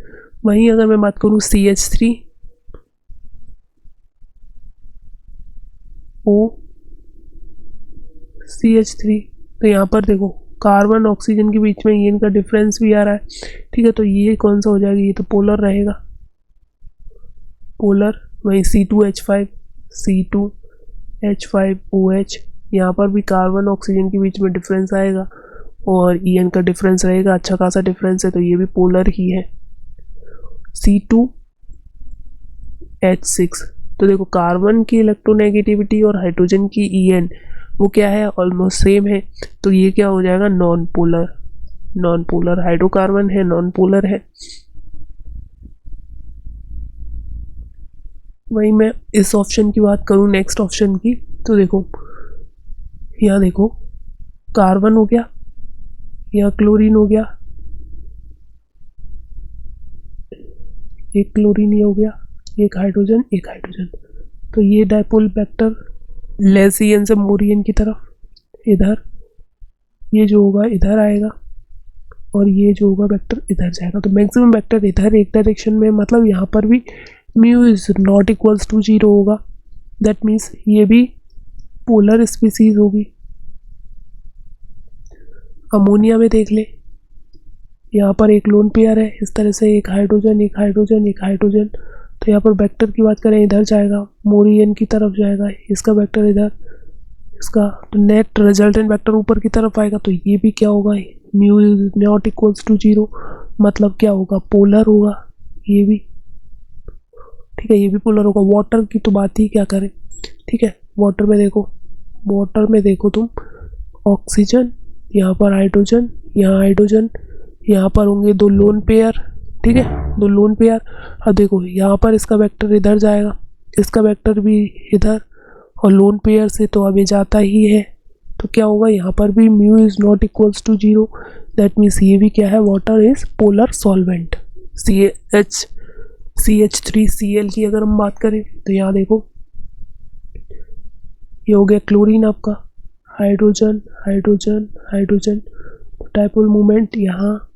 A: वहीं अगर मैं बात करूँ CH3 O CH3, तो यहाँ पर देखो कार्बन ऑक्सीजन के बीच में ये इनका डिफरेंस भी आ रहा है, ठीक है। तो ये कौन सा हो जाएगा, ये तो पोलर रहेगा, पोलर। वहीं C2H5OH, यहाँ पर भी कार्बन ऑक्सीजन के बीच में डिफरेंस आएगा और EN का डिफरेंस रहेगा, अच्छा खासा डिफरेंस है, तो ये भी पोलर ही है। C2H6, तो देखो कार्बन की इलेक्ट्रोनेगेटिविटी और हाइड्रोजन की EN वो क्या है, ऑलमोस्ट सेम है, तो ये क्या हो जाएगा, non polar. Non polar hydrocarbon है, नॉन पोलर है। वहीं मैं इस ऑप्शन की बात करूं, नेक्स्ट ऑप्शन की, तो देखो यहाँ देखो कार्बन हो गया, यहाँ क्लोरीन हो गया, एक क्लोरीन ये हो गया, एक हाइड्रोजन एक हाइड्रोजन। तो ये डायपोल वेक्टर लेस EN से मोर EN की तरफ इधर, ये जो होगा इधर आएगा और ये जो होगा वेक्टर इधर जाएगा। तो मैक्सिमम वेक्टर इधर एक डायरेक्शन में, मतलब यहाँ पर भी mu is not equals to 0 होगा। दैट मीन्स ये भी पोलर स्पीसीज होगी। अमोनिया में देख ले, यहाँ पर एक लोन पेयर है, इस तरह से एक हाइड्रोजन एक हाइड्रोजन एक हाइड्रोजन। तो यहाँ पर वेक्टर की बात करें इधर जाएगा, मोर EN की तरफ जाएगा, इसका वेक्टर इधर, इसका, तो नेट रिजल्टेंट वेक्टर ऊपर की तरफ आएगा। तो ये भी क्या होगा, mu is not equals to 0, मतलब क्या होगा, पोलर होगा ये भी, ठीक है, ये भी पोलर होगा। वाटर की तो बात ही क्या करें, ठीक है। वाटर में देखो तुम, ऑक्सीजन, यहाँ पर हाइड्रोजन, यहाँ हाइड्रोजन, यहाँ पर होंगे दो लोन पेयर, ठीक है, दो लोन पेयर। अब देखो यहाँ पर इसका वेक्टर इधर जाएगा, इसका वेक्टर भी इधर, और लोन पेयर से तो अभी जाता ही है। तो क्या होगा, यहाँ पर भी mu is not equals to 0। That means ये भी क्या है, water is polar solvent. CH3Cl की अगर हम बात करें तो यहाँ देखो ये हो गया क्लोरीन आपका, hydrogen hydrogen hydrogen. Dipole moment यहाँ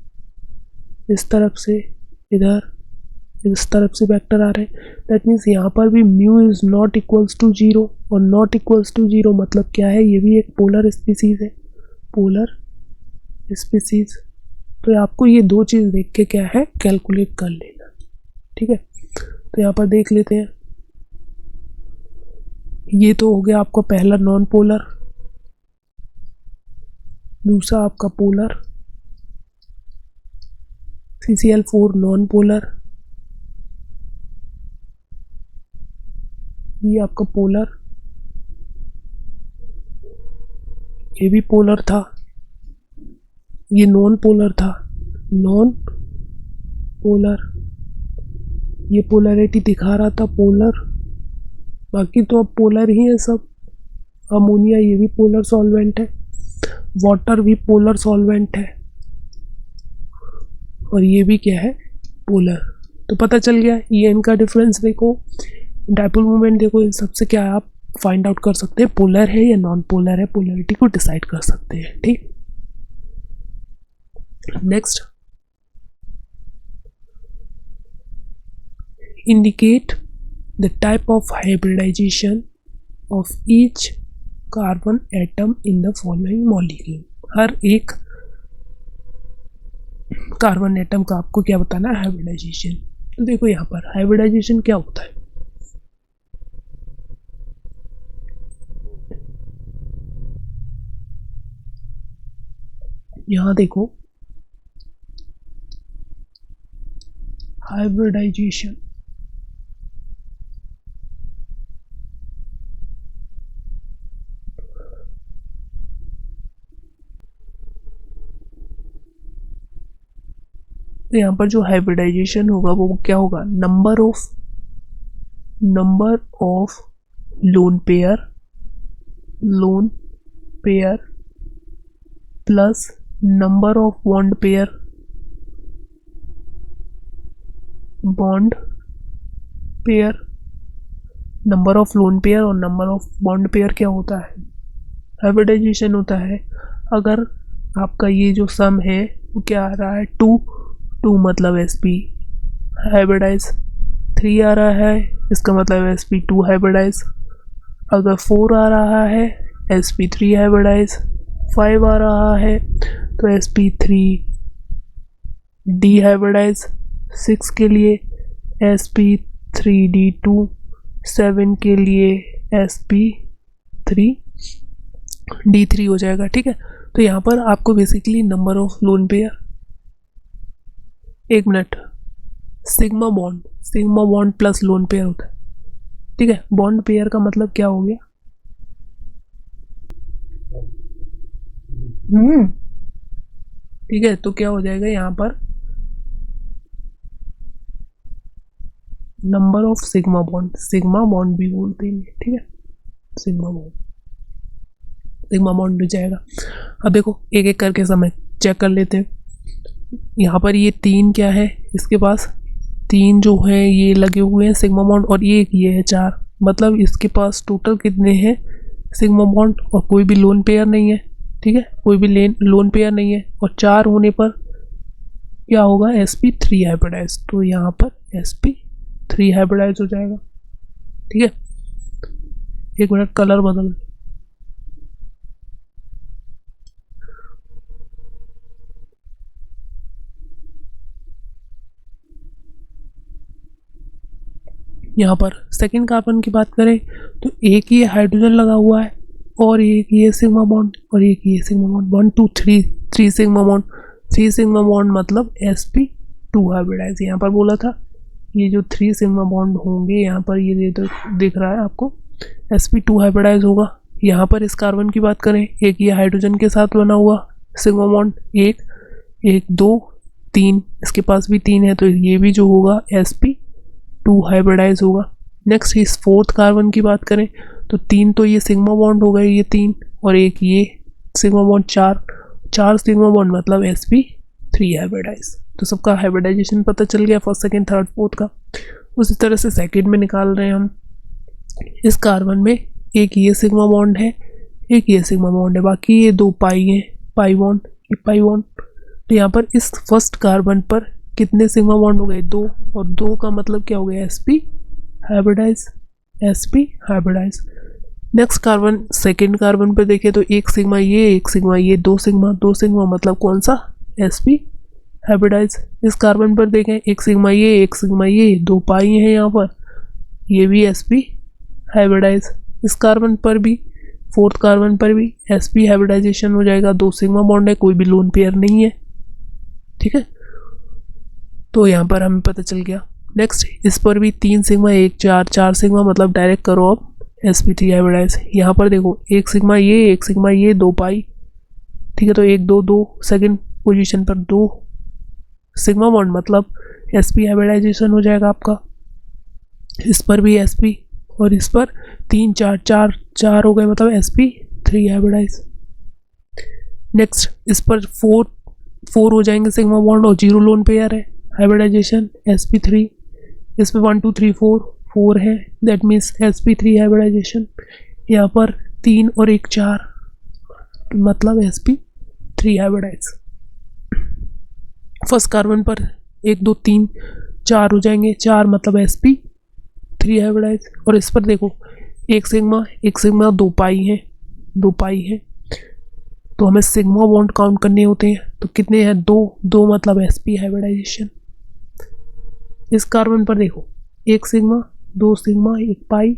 A: इस तरफ से इधर, इस तरफ से वेक्टर आ रहे हैं। दैट मीन्स यहाँ पर भी mu is not equals to 0, और नॉट इक्वल्स टू 0 मतलब क्या है, ये भी एक पोलर स्पीसीज है, पोलर स्पीसीज। तो आपको ये दो चीज़ देख के क्या है, कैलकुलेट कर लेना, ठीक है। तो यहाँ पर देख लेते हैं, ये तो हो गया आपका पहला नॉन पोलर, दूसरा आपका पोलर CCl4 नॉन पोलर, ये आपका पोलर, ये भी पोलर था, ये नॉन पोलर था, नॉन पोलर, ये पोलैरिटी दिखा रहा था पोलर, बाकी तो अब पोलर ही है सब। अमोनिया ये भी पोलर सॉल्वेंट है, वाटर भी पोलर सॉल्वेंट है, और ये भी क्या है, पोलर। तो पता चल गया EN का डिफरेंस देखो, डायपोल मोमेंट देखो, इन सबसे क्या आप फाइंड आउट कर सकते हैं, पोलर है या नॉन पोलर है, पोलैरिटी को डिसाइड कर सकते हैं, ठीक। Next, indicate the type of hybridization of each carbon atom in the following molecule। हर एक कार्बन एटम का आपको क्या बताना है, हाइब्रिडाइजेशन। तो देखो यहाँ पर हाइब्रिडाइजेशन क्या होता है, यहाँ देखो हाइब्रिडाइजेशन तो यहाँ पर जो हाइब्रिडाइजेशन होगा वो क्या होगा, number of lone pair plus number of bond pair. Number of lone pair और नंबर ऑफ बॉन्ड पेयर क्या होता है, हाइब्रिडाइजेशन होता है। अगर आपका ये जो सम है वो क्या आ रहा है, 2 मतलब SP हाइब्रिडाइज, 3 आ रहा है इसका मतलब SP2 हाइब्रिडाइज। अगर 4 आ रहा है SP3 हाइब्रिडाइज, 5 आ रहा है तो SP3 डी हाइब्रिडाइज, 6 के लिए SP3D2, 7 के लिए SP3D3 हो जाएगा। ठीक है, तो यहाँ पर आपको basically number of lone pair, एक minute, sigma bond plus lone pair होता है। ठीक है, बॉन्ड पेयर का मतलब क्या हो गया, ठीक है, तो क्या हो जाएगा यहाँ पर नंबर ऑफ सिग्मा बॉन्ड भी बोलते हैं। ठीक है, सिग्मा बॉन्ड हो जाएगा। अब देखो एक एक करके समय चेक कर लेते हैं। यहाँ पर ये 3 क्या है, इसके पास 3 जो है ये लगे हुए हैं सिग्मा बॉन्ड, और ये है 4, मतलब इसके पास टोटल कितने हैं सिग्मा बॉन्ड, और कोई भी लोन पेयर नहीं है। ठीक है, कोई भी लोन पेयर नहीं है, और 4 होने पर क्या होगा, SP3 हाइब्रिडाइज। तो यहाँ पर SP3 हाइब्रिडाइज हो जाएगा। ठीक है, एक मिनट कलर बदल, यहाँ पर सेकेंड कार्बन की बात करें तो एक ये हाइड्रोजन लगा हुआ है, और एक ये सिग्मा बॉन्ड, और एक ये sigma bond, 1 2 3 sigma bond, 3 sigma bond मतलब SP2 हाइब्रिडाइज। यहाँ पर बोला था ये जो 3 सिग्मा बॉन्ड होंगे, यहाँ पर ये दिख रहा है आपको, SP2 हाइब्रिडाइज होगा। यहाँ पर इस कार्बन की बात करें, एक ये हाइड्रोजन के साथ बना हुआ सिग्मा बॉन्ड, एक 2 3, इसके पास भी 3 है, तो ये भी जो होगा SP2 हाइब्रिडाइज होगा। नेक्स्ट इस फोर्थ कार्बन की बात करें तो 3 तो ये सिग्मा बॉन्ड हो गए, ये 3, और एक ये सिग्मा बॉन्ड, 4 सिग्मा बॉन्ड मतलब SP3 हाइब्रिडाइज। तो सबका हाइब्रिडाइजेशन पता चल गया, फर्स्ट सेकेंड थर्ड फोर्थ का। उसी तरह से सेकेंड में निकाल रहे हैं हम। इस कार्बन में एक ये सिग्मा बॉन्ड है, एक ये सिग्मा बॉन्ड है, बाकी ये 2 पाई हैं, पाई बॉन्ड। तो यहाँ पर इस फर्स्ट कार्बन पर कितने सिग्मा बॉन्ड हो गए, 2, और 2 का मतलब क्या हो गया, SP hybridize. Next carbon, second carbon पर देखें तो एक सिग्मा ये, 2 सिग्मा मतलब कौन सा, SP हाइब्रिडाइज। इस कार्बन पर देखें एक सिग्मा ये, 2 पाई हैं यहाँ पर, ये भी SP हाइब्रिडाइज। इस कार्बन पर भी, फोर्थ कार्बन पर भी SP हाइब्रिडाइजेशन हो जाएगा, 2 सिग्मा बॉन्ड है, कोई भी लोन पेयर नहीं है। ठीक है, तो यहाँ पर हमें पता चल गया। नेक्स्ट इस पर भी 3 सिग्मा 1 4 सिग्मा मतलब डायरेक्ट करो अब SP3 हाइब्रिडाइज। यहाँ पर देखो एक सिग्मा ये 2 पाई। ठीक है, तो 1 2 2 सेकेंड पोजीशन पर 2 सिग्मा बॉन्ड मतलब SP हाइब्रिडाइजेशन हो जाएगा आपका। इस पर भी SP, और इस पर 3 4 हो गए मतलब SP3 हाइब्रिडाइज। नेक्स्ट इस पर 4 हो जाएंगे सिग्मा बॉन्ड, और 0 लोन पेयर है, हाइब्रिडाइजेशन SP3। इस पर 1 2 3 4 है, दैट मीन्स SP3 हाइब्रिडाइजेशन। यहाँ पर 3 और 1 4 मतलब SP3 हाइब्रिडाइज। फर्स्ट कार्बन पर 1 2 3 4 हो जाएंगे, 4 मतलब SP3 हाइब्रिडाइज। और इस पर देखो एक सिग्मा 2 पाई है, तो हमें सिग्मा बॉन्ड काउंट करने होते हैं, तो कितने हैं, 2 मतलब SP हाइब्रिडाइजेशन। इस कार्बन पर देखो एक सिग्मा 2 सिग्मा 1 पाई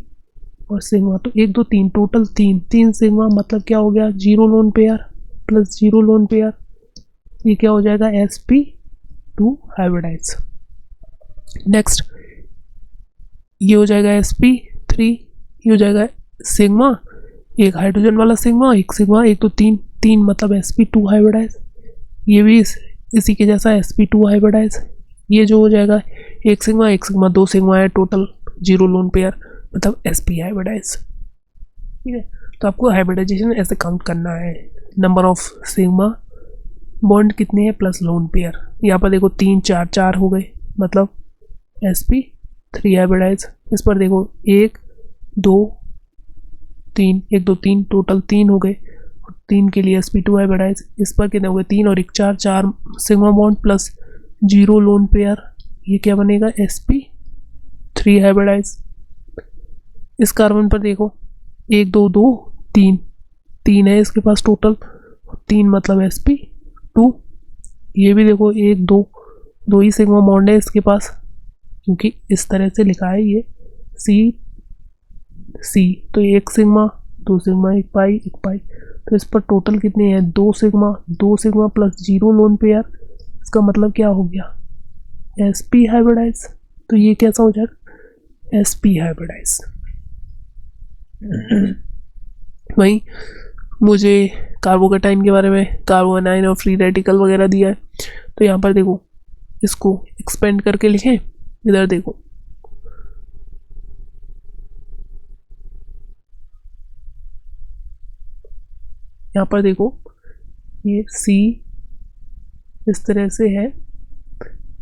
A: और सिग्मा, तो 1 2 3 टोटल 3 सिग्मा मतलब क्या हो गया, 0 lone pair plus 0 lone pair, ये क्या हो जाएगा, SP2 हाइब्रिडाइज। नेक्स्ट ये हो जाएगा SP3, ये हो जाएगा सिग्मा, एक हाइड्रोजन वाला सिग्मा 1 2 3 मतलब SP2 हाइब्रिडाइज। ये भी इसी के जैसा sp2 हाइब्रिडाइज, ये जो हो जाएगा एक सिग्मा दो सिग्मा है टोटल, जीरो लोन पेयर मतलब sp हाइब्रिडाइज। ठीक है, तो आपको हाइब्रिडाइजेशन ऐसे काउंट करना है, नंबर ऑफ सिग्मा बॉन्ड कितने हैं प्लस लोन पेयर। यहाँ पर देखो 3 4 4 हो गए मतलब sp3 हाइब्रिडाइज। इस पर देखो 1 2 3 1 2 3 टोटल 3 हो गए, और 3 के लिए sp2 हाइब्रिडाइज। इस पर कितने हो गए 3 और 1 4 4 sigma bond plus zero lone pair, ये क्या बनेगा sp3 हाइब्रिडाइज। इस कार्बन पर देखो 1 2 2 3 3 है इसके पास टोटल, 3 मतलब sp2। ये भी देखो 1 2 2 ही सिग्मा बॉन्ड है इसके पास, क्योंकि इस तरह से लिखा है ये सी, तो एक सिग्मा दो सिग्मा एक पाई, तो इस पर टोटल कितने हैं 2 sigma plus zero lone pair. इसका मतलब क्या हो गया sp हाइब्रिडाइज। तो ये कैसा हो जाएगा sp हाइब्रिडाइज। वहीं मुझे कार्बोकेटाइन के बारे में, कार्बो एनाइन और फ्री रेडिकल वगैरह दिया है, तो यहाँ पर देखो इसको एक्सपेंड करके लिखें। इधर देखो यहाँ पर देखो ये सी इस तरह से है,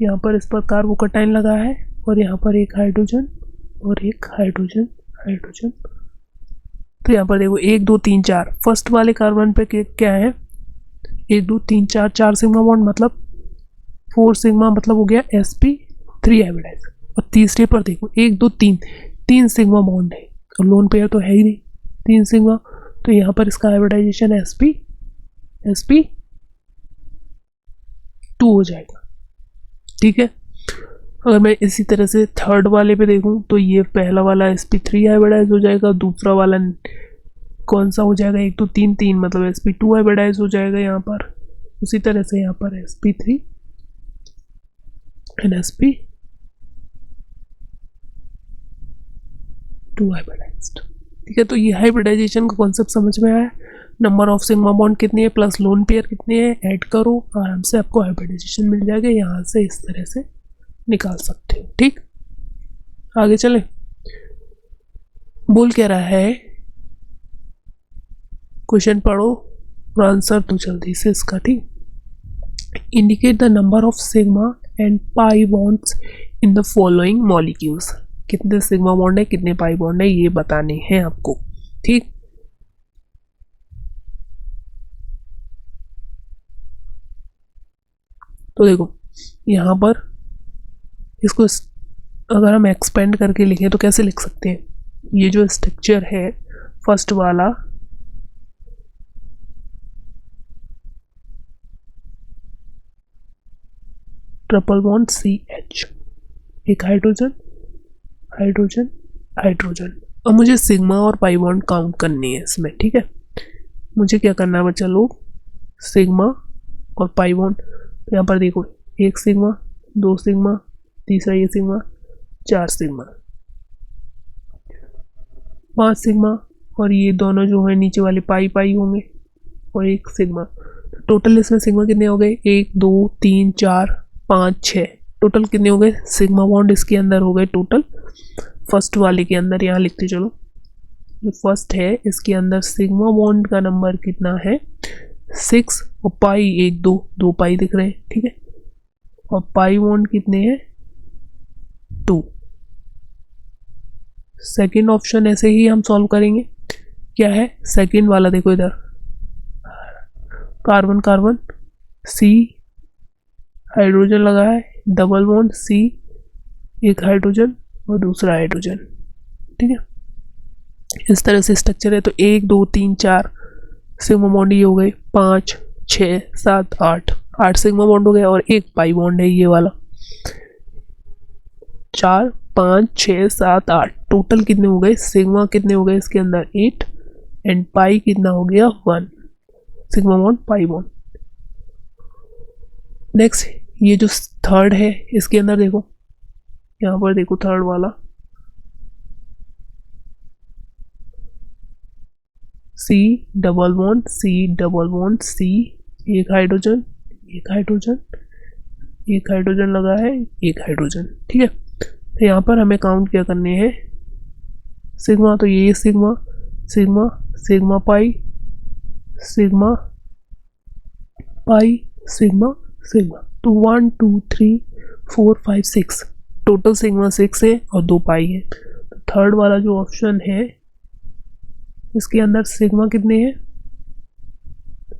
A: यहाँ पर इस पर कार्बोकेटाइन लगा है, और यहाँ पर एक हाइड्रोजन और एक हाइड्रोजन। तो यहाँ पर देखो 1 2 3 4 फर्स्ट वाले कार्बन पे क्या है 1 2 3 4 4 सिग्मा बॉन्ड मतलब 4 सिग्मा मतलब हो गया sp3 हाइब्रिडाइज। और तीसरे पर देखो 1 2 3 3 सिग्मा बॉन्ड है, और लोन पेयर तो है ही नहीं 3 सिग्मा, तो यहाँ पर इसका हाइब्रिडाइजेशन sp2 हो जाएगा। ठीक है, अगर मैं इसी तरह से थर्ड वाले पे देखूं तो ये पहला वाला sp3 हाइब्रिडाइज हो जाएगा, दूसरा वाला कौन सा हो जाएगा 1 2 3 3 मतलब sp2 हाइब्रिडाइज हो जाएगा यहाँ पर। उसी तरह से यहाँ पर sp3 एंड sp2 हाइब्रिडाइज्ड। ठीक है, तो ये हाइब्रिडाइजेशन का कॉन्सेप्ट समझ में आया। नंबर ऑफ सिग्मा बॉन्ड कितनी है प्लस लोन पेयर कितने हैं ऐड करो, आराम से आपको हाइब्रिडाइजेशन मिल जाएगा। यहाँ से इस तरह से निकाल सकते हो। ठीक, आगे चले। बोल क्या रहा है, क्वेश्चन पढ़ो और आंसर तो जल्दी से इसका। ठीक, indicate the number of sigma and pi bonds in the following molecules. कितने सिग्मा बॉन्ड है कितने पाई बॉन्ड है ये बताने हैं आपको। ठीक, तो देखो यहाँ पर इसको अगर हम एक्सपेंड करके लिखें तो कैसे लिख सकते हैं, ये जो स्ट्रक्चर है फर्स्ट वाला ट्रिपल बॉन्ड CH, एक हाइड्रोजन हाइड्रोजन हाइड्रोजन। अब मुझे सिग्मा और पाई बॉन्ड काउंट करने हैं इसमें। ठीक है, मुझे क्या करना है बच्चा लोग, सिग्मा और पाई बॉन्ड। तो यहाँ पर देखो 1 सिग्मा 2 सिग्मा तीसरा ये सिग्मा 4 सिग्मा 5 सिग्मा, और ये दोनों जो है नीचे वाले पाई होंगे, और 1 सिग्मा। तो टोटल इसमें सिग्मा कितने हो गए 1 2 3 4 5 6, टोटल कितने हो गए सिग्मा बॉन्ड इसके अंदर हो गए टोटल। फर्स्ट वाले के अंदर यहाँ लिखते चलो, जो फर्स्ट है इसके अंदर सिग्मा बॉन्ड का नंबर कितना है 6, और पाई 1 2 2 पाई दिख रहे हैं। ठीक है, और पाई बॉन्ड कितने हैं 2। सेकेंड ऑप्शन ऐसे ही हम सॉल्व करेंगे। क्या है सेकेंड वाला, देखो इधर कार्बन कार्बन C हाइड्रोजन लगा है, डबल बॉन्ड C, एक हाइड्रोजन और दूसरा हाइड्रोजन। ठीक है, इस तरह से स्ट्रक्चर है। तो 1 2 3 4 सिग्मा बॉन्ड ये हो गए, 5 6 7 8 सिग्मा बॉन्ड हो गया, और एक पाई बॉन्ड है ये वाला। 4 5 6 7 8 टोटल कितने हो गए सिग्मा कितने हो गए इसके अंदर 8, एंड पाई कितना हो गया 1, sigma bond pi bond. Next ये जो थर्ड है इसके अंदर देखो, यहाँ पर देखो थर्ड वाला C डबल बॉन्ड C, एक हाइड्रोजन एक हाइड्रोजन, एक हाइड्रोजन लगा है, एक हाइड्रोजन। ठीक है, तो यहाँ पर हमें काउंट क्या करने हैं, सिग्मा, तो ये sigma sigma sigma pi sigma pi sigma sigma, तो 1 2 3 4 5 6 टोटल सिग्मा 6 है और 2 पाई है। तो थर्ड वाला जो ऑप्शन है इसके अंदर सिग्मा कितने हैं,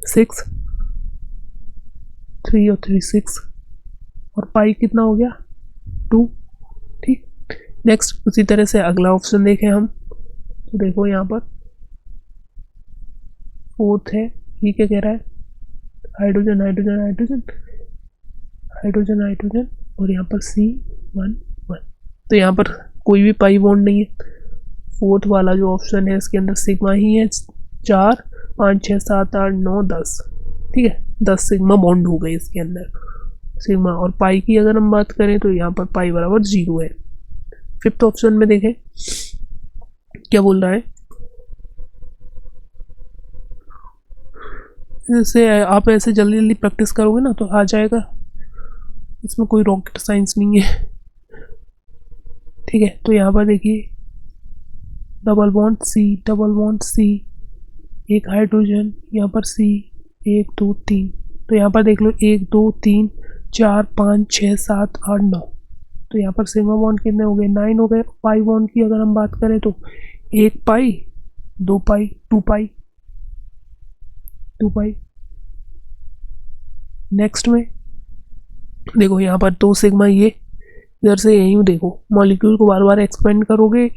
A: 6, 3 और 3 6, और पाई कितना हो गया, 2। ठीक, नेक्स्ट उसी तरह से अगला ऑप्शन देखें हम, तो देखो यहाँ पर फोर्थ है, ये क्या कह रहा है, hydrogen hydrogen hydrogen hydrogen hydrogen, और यहाँ पर C11, तो यहाँ पर कोई भी पाई बॉन्ड नहीं है। फोर्थ वाला जो ऑप्शन है इसके अंदर सिग्मा ही है, 4 5 6 7 8 9 10। ठीक है, 10 सिग्मा बॉन्ड हो गए इसके अंदर सिग्मा, और पाई की अगर हम बात करें तो यहाँ पर पाई बराबर 0 है। फिफ्थ ऑप्शन में देखें क्या बोल रहा है, जैसे आप ऐसे जल्दी जल्दी प्रैक्टिस करोगे ना तो आ जाएगा, इसमें कोई रॉकेट साइंस नहीं है। ठीक है, तो यहाँ पर देखिए डबल बॉन्ड C, एक हाइड्रोजन, यहाँ पर C 1 2 3, तो यहाँ पर देख लो 1 2 3 4 5 6 7 8 9, तो यहाँ पर सिग्मा बॉन्ड कितने हो गए, 9 हो गए। पाई बॉन्ड की अगर हम बात करें तो 1 पाई 2 पाई 2 पाई 2 पाई। नेक्स्ट में देखो यहाँ पर 2 सिग्मा, ये इधर से यहीं देखो मॉलिक्यूल को बार बार एक्सपेंड करोगे,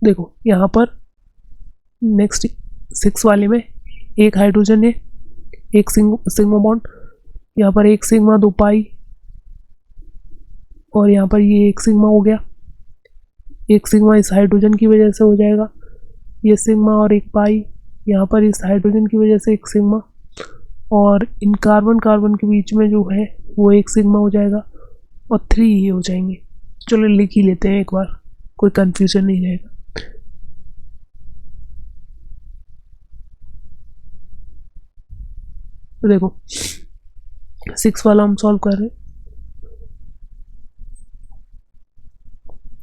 A: देखो यहाँ पर नेक्स्ट 6 वाले में एक हाइड्रोजन है, एक सिग्मा बॉन्ड, यहाँ पर एक सिग्मा 2 पाई, और यहाँ पर ये एक सिग्मा हो गया, एक सिग्मा इस हाइड्रोजन की वजह से हो जाएगा, ये सिग्मा और एक पाई, यहाँ पर इस हाइड्रोजन की वजह से एक सिग्मा, और इन कार्बन कार्बन के बीच में जो है वो एक सिग्मा हो जाएगा, और 3 ये हो जाएंगे। चलो लिख ही लेते हैं एक बार, कोई कंफ्यूजन नहीं रहेगा। तो देखो 6 वाला हम सॉल्व कर रहे हैं,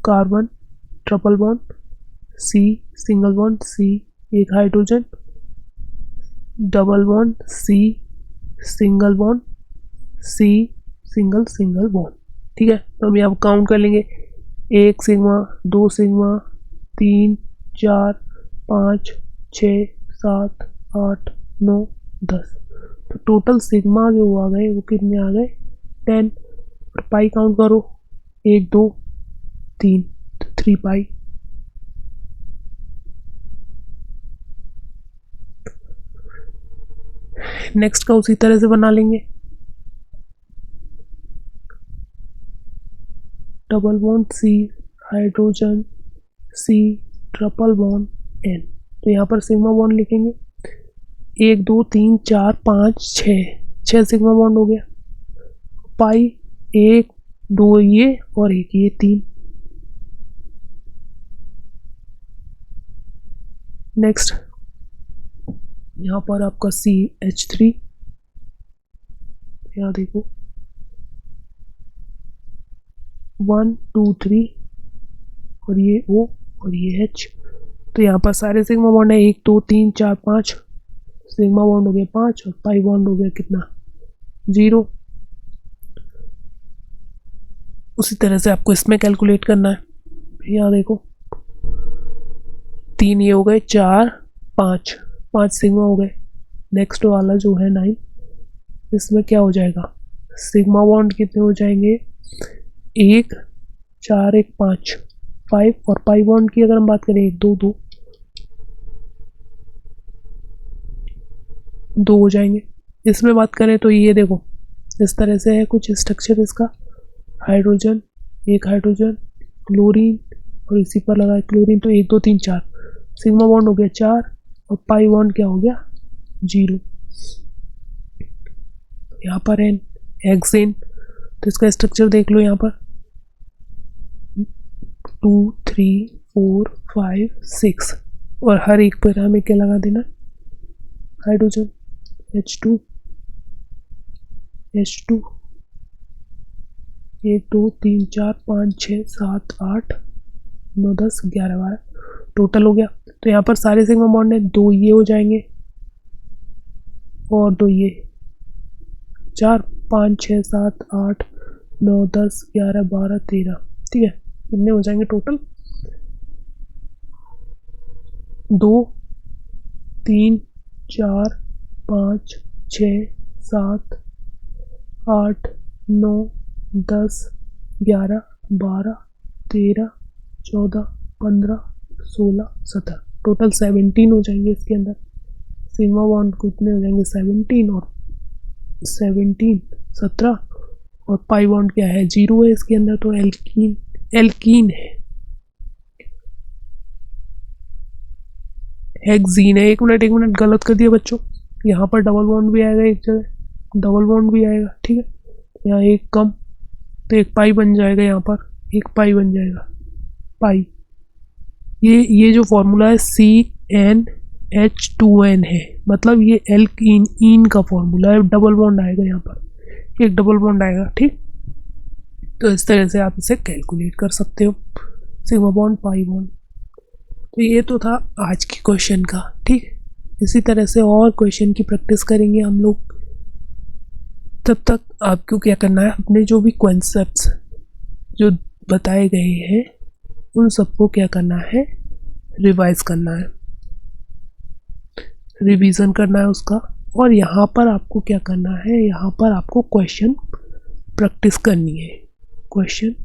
A: carbon triple bond, C single bond, C एक hydrogen, double bond, C single bond, C single single bond. ठीक है, तो हम यहाँ काउंट कर लेंगे, 1 सिग्मा 2 सिग्मा 3 4 5 6 7 8 9 10, तो टोटल सिग्मा जो आ गए वो कितने आ गए, 10। और पाई काउंट करो, 1 2 3, तो 3 पाई। नेक्स्ट का उसी तरह से बना लेंगे, double bond C hydrogen, C triple bond N, तो यहाँ पर सिग्मा बॉन्ड लिखेंगे, 1 2 3 4 5 6 सिग्मा बॉन्ड हो गया, पाई 1 2 ये और 1 ये 3। नेक्स्ट यहाँ पर आपका CH3, यहाँ देखो 1 2 3, और ये O और ये H, तो यहाँ पर सारे सिग्मा बॉन्ड है, 1 2 3 4 5, सिग्मा बॉन्ड हो गया 5 और पाई बॉन्ड हो गया कितना, 0। उसी तरह से आपको इसमें कैलकुलेट करना है, यहाँ देखो 3 ये हो गए, 4 5 सिग्मा हो गए। नेक्स्ट वाला जो है 9, इसमें क्या हो जाएगा, सिग्मा बॉन्ड कितने हो जाएंगे, 1 4 1 5 5, और पाई बॉन्ड की अगर हम बात करें 1 2 2 2 हो जाएंगे। इसमें बात करें तो ये देखो इस तरह से है कुछ स्ट्रक्चर इसका, हाइड्रोजन एक हाइड्रोजन क्लोरीन, और इसी पर लगा है क्लोरीन, तो 1 2 3 4 सिग्मा बॉन्ड हो गया 4, और पाई बॉन्ड क्या हो गया 0। यहाँ पर है हेक्सेन, तो इसका स्ट्रक्चर देख लो, यहाँ पर 2 3 4 5 6, और हर एक पर हमें क्या लगा देना, हाइड्रोजन। H2 H2 1 2 3 4 5 6 7 8 9 10 11 12 टोटल हो गया। तो यहाँ पर सारे सिग्मा बॉन्ड है, 2 ये हो जाएंगे और 2 ये, 4 5 6 7 8 9 10 11 12 13, ठीक है। कितने हो जाएंगे टोटल? 2 3 4 5 6 7 8 9 10 11 12 13 14 15 16 17, टोटल 17 हो जाएंगे इसके अंदर। सिग्मा बॉन्ड कितने हो जाएंगे? 17 और 17 17, और पाई बॉन्ड क्या है? 0 है इसके अंदर, तो एल्कीन है, हेक्सीन है। एक मिनट गलत कर दिया बच्चों, यहाँ पर डबल बॉन्ड भी आएगा, एक जगह डबल बॉन्ड भी आएगा, ठीक है। यहाँ एक कम, तो एक पाई बन जाएगा, यहाँ पर एक पाई बन जाएगा, पाई। ये जो फॉर्मूला है CnH2n है, मतलब ये एल्कीन का फॉर्मूला है। डबल बॉन्ड आएगा यहाँ पर, एक डबल बॉन्ड आएगा, ठीक। तो इस तरह से आप इसे कैलकुलेट कर सकते हो, सिग्मा बॉन्ड पाई बॉन्ड। तो ये तो था आज के क्वेश्चन का, ठीक। इसी तरह से और क्वेश्चन की प्रैक्टिस करेंगे हम लोग। तब तक आपको क्या करना है, अपने जो भी कॉन्सेप्ट्स जो बताए गए हैं उन सबको क्या करना है, रिवाइज करना है, रिवीजन करना है उसका। और यहाँ पर आपको क्या करना है, यहाँ पर आपको क्वेश्चन प्रैक्टिस करनी है, क्वेश्चन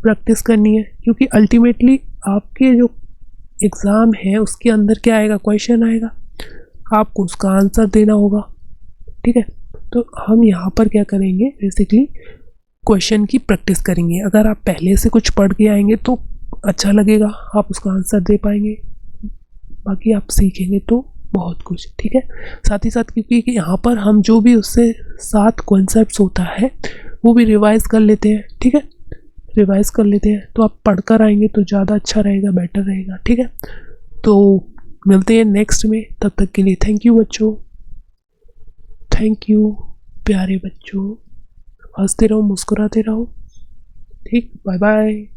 A: प्रैक्टिस करनी है, क्योंकि अल्टीमेटली आपके जो एग्ज़ाम है उसके अंदर क्या आएगा, क्वेश्चन आएगा, आपको उसका आंसर देना होगा, ठीक है। तो हम यहाँ पर क्या करेंगे, बेसिकली क्वेश्चन की प्रैक्टिस करेंगे। अगर आप पहले से कुछ पढ़ के आएंगे तो अच्छा लगेगा, आप उसका आंसर दे पाएंगे, बाकी आप सीखेंगे तो बहुत कुछ, ठीक है। साथ ही साथ क्योंकि यहाँ पर हम जो भी उससे 7 कॉन्सेप्ट्स होता है वो भी रिवाइज कर लेते हैं, ठीक है, रिवाइज कर लेते हैं। तो आप पढ़कर आएंगे तो ज़्यादा अच्छा रहेगा, बेटर रहेगा, ठीक है। तो मिलते हैं नेक्स्ट में, तब तक के लिए थैंक यू बच्चों, थैंक यू प्यारे बच्चों। हंसते रहो, मुस्कुराते रहो, ठीक। Bye bye.